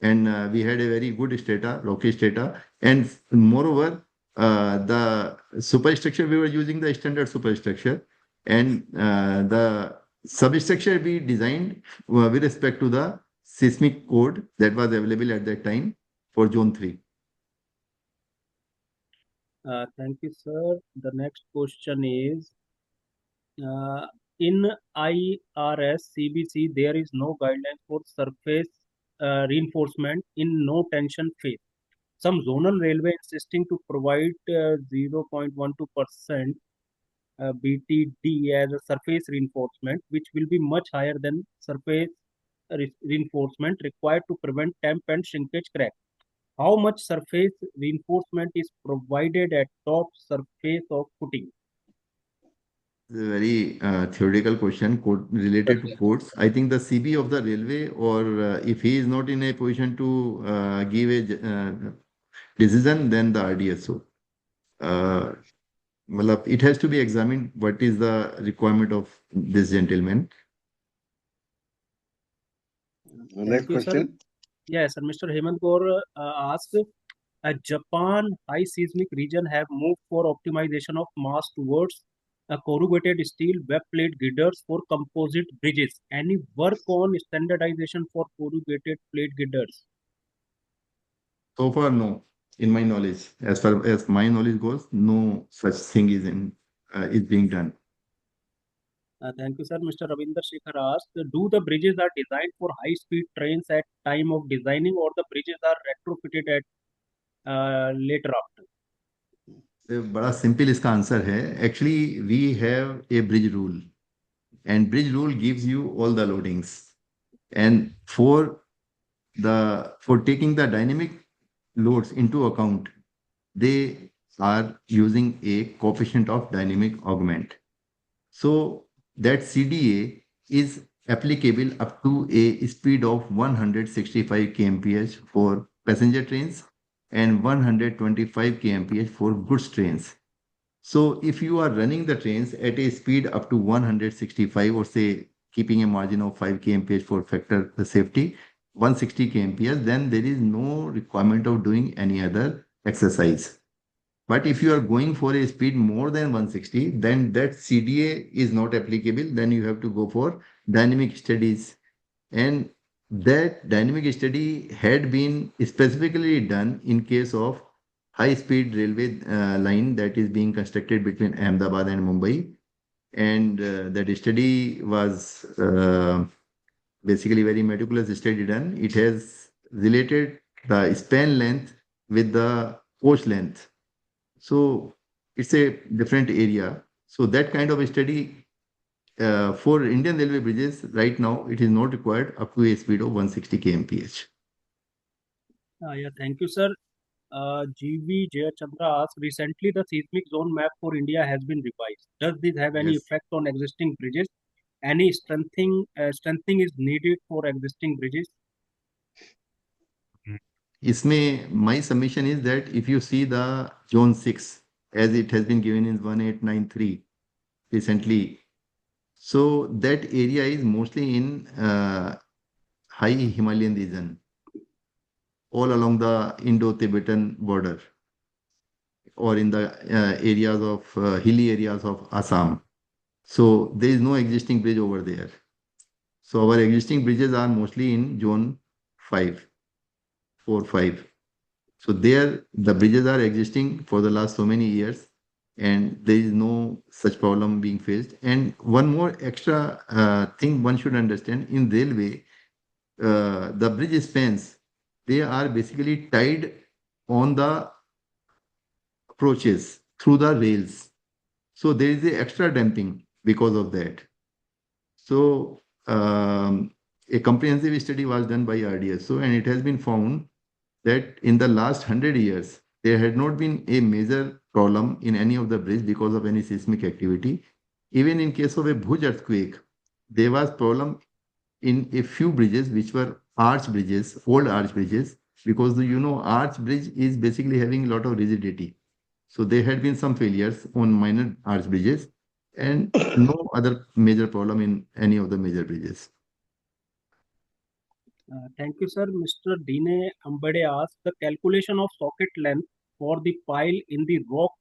And we had a very good strata, rocky strata. And moreover, the superstructure, we were using the standard superstructure. And the substructure we designed with respect to the seismic code that was available at that time for zone 3. Thank you, sir. The next question is, in IRS CBC, there is no guidelines for surface reinforcement in no tension phase. Some zonal railway insisting to provide 0.12% BTD as a surface reinforcement, which will be much higher than surface reinforcement required to prevent temp and shrinkage crack. How much surface reinforcement is provided at top surface of footing? It's a very theoretical question related to codes. I think the CB of the railway, or if he is not in a position to give a decision, then the RDSO. Uh, it has to be examined what is the requirement of this gentleman. Next Thank you, sir. question. Yes, sir. Mr. Hemant Gaur asked, Japan high seismic region have moved for optimization of mass towards corrugated steel web plate girders for composite bridges. Any work on standardization for corrugated plate girders? So far, no. In my knowledge, as far as my knowledge goes, no such thing is being done. Thank you, sir. Mr. Ravindra Shekhar asked, do the bridges are designed for high-speed trains at time of designing, or the bridges are retrofitted at later after? बड़ा simple इसका answer है. Actually, we have a bridge rule, and bridge rule gives you all the loadings. And for taking the dynamic loads into account, they are using a coefficient of dynamic augment. So that CDA is applicable up to a speed of 165 kmph for passenger trains and 125 kmph for goods trains. So if you are running the trains at a speed up to 165, or say keeping a margin of 5 kmph for factor the safety, 160 kmph, then there is no requirement of doing any other exercise. But if you are going for a speed more than 160, then that CDA is not applicable. Then you have to go for dynamic studies. And that dynamic study had been specifically done in case of high-speed railway line that is being constructed between Ahmedabad and Mumbai. And that study was basically very meticulous study done. It has related the span length with the coach length. So it's a different area. So that kind of a study for Indian railway bridges right now, it is not required up to a speed of 160 kmph. Yeah, thank you, sir. GV Jayachandra asked, recently the seismic zone map for India has been revised. Does this have any Yes. effect on existing bridges? Any strengthening is needed for existing bridges? इसमें my submission is that if you see the zone 6 as it has been given in 1893 recently, so that area is mostly in high Himalayan region, all along the Indo-Tibetan border, or in the areas of hilly areas of Assam. So there is no existing bridge over there. So our existing bridges are mostly in zone 5, 4, 5. So there the bridges are existing for the last so many years, and there is no such problem being faced. And one more extra thing one should understand, in railway, the bridge spans, they are basically tied on the approaches through the rails. So there is a extra damping because of that. So a comprehensive study was done by RDSO, and it has been found that in the last 100 years, there had not been a major problem in any of the bridge because of any seismic activity. Even in case of a Bhuj earthquake, there was problem in a few bridges which were arch bridges, old arch bridges, because arch bridge is basically having a lot of rigidity. So there had been some failures on minor arch bridges, and no other major problem in any of the major bridges. Thank you, sir. Mr. Dine Ambade asked, the calculation of socket length for the pile in the rock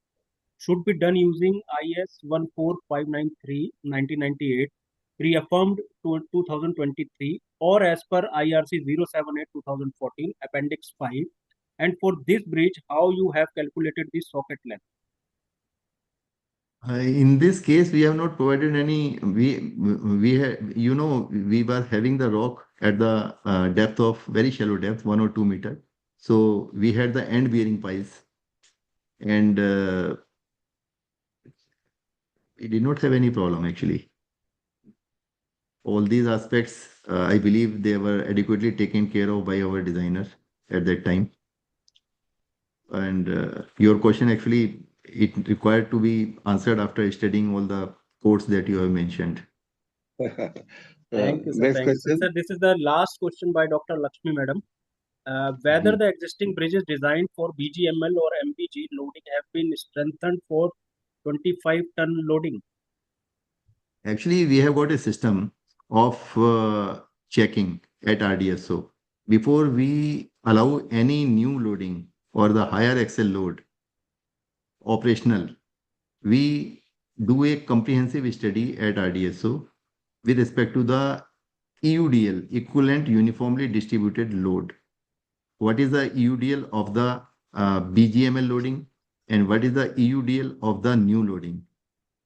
should be done using IS 14593 1998, reaffirmed to 2023, or as per IRC 078 2014, Appendix 5. And for this bridge, how you have calculated the socket length? In this case, we have not provided any. We were having the rock at the depth of very shallow depth, 1 or 2 meter. So we had the end bearing piles, and we did not have any problem actually. All these aspects, I believe, they were adequately taken care of by our designers at that time. And your question actually, it required to be answered after studying all the codes that you have mentioned. Thank you, sir. Next Thank you, sir. question. Sir, this is the last question by Dr. Lakshmi, madam. Whether the existing bridges designed for BGML or MBG loading have been strengthened for 25-ton loading. Actually, we have got a system of checking at RDSO. Before we allow any new loading or the higher axle load operational, we do a comprehensive study at RDSO with respect to the EUDL, equivalent uniformly distributed load. What is the EUDL of the BGML loading and what is the EUDL of the new loading?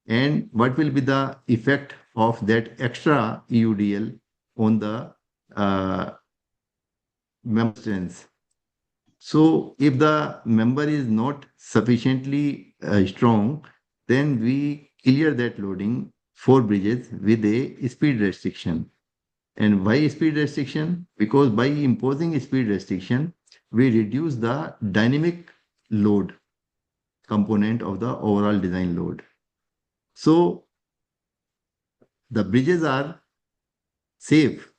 And what will be the effect of that extra EUDL on the member strength? So if the member is not sufficiently strong, then we clear that loading for bridges with a speed restriction. And why speed restriction? Because by imposing a speed restriction, we reduce the dynamic load component of the overall design load. So the bridges are safe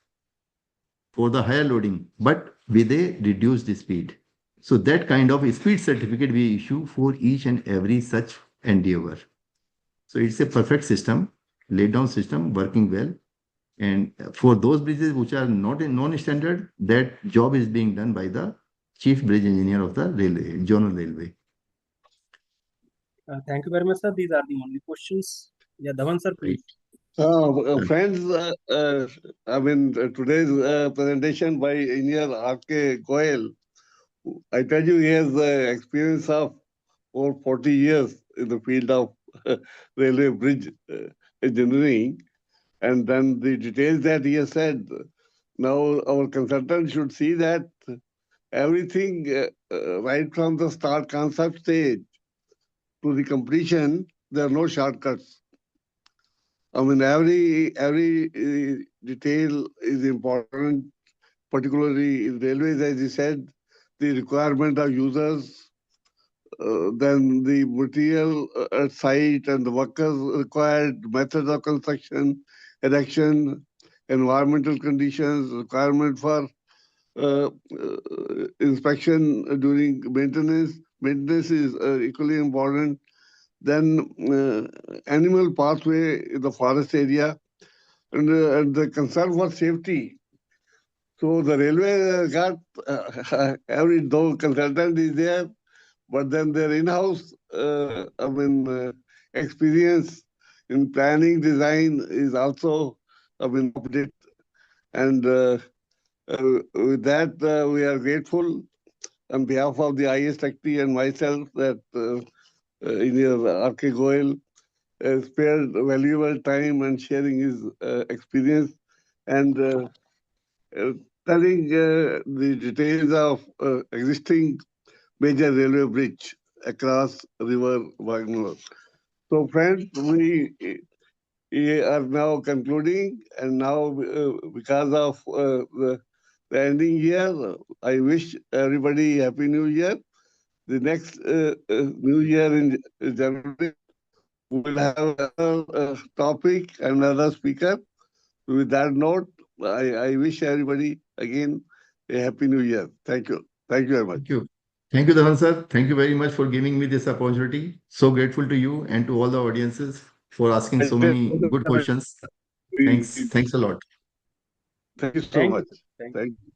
for the higher loading, but with a reduced speed. So that kind of speed certificate we issue for each and every such endeavor. So it's a perfect system, laid down system, working well. And for those bridges which are not in non-standard, that job is being done by the chief bridge engineer of the railway, zonal railway. Thank you very much, sir. These are the only questions. Yeah, Dhawan sir, please. Friends, today's presentation by Engineer R.K. Goel, I tell you, he has experience of over 40 years in the field of railway bridge engineering. And then the details that he has said, now our consultant should see that everything right from the start concept stage to the completion, there are no shortcuts. I mean, every detail is important, particularly in railways, as you said, the requirement of users, then the material at site and the workers required, methods of construction, erection, environmental conditions, requirement for inspection during maintenance. Maintenance is equally important. Then animal pathway in the forest area and the concern for safety. So the railway got every though consultant is there, but then their in-house experience in planning design is also updated. And with that, we are grateful on behalf of the IS Secretary and myself that Engineer R.K. Goel spared valuable time and sharing his experience and telling the details of existing major railway bridge across river Waghur. So friends, we are now concluding, and now because of the ending year, I wish everybody Happy New Year. The next New Year in January, we will have another topic, another speaker. With that note, I wish everybody again a Happy New Year. Thank you. Thank you very much. Thank you. Thank you, Dhawan sir. Thank you very much for giving me this opportunity. So grateful to you and to all the audiences for asking so many good questions. Thanks. Thanks a lot. Thank you so Thank much. you. Thank you. Thank you.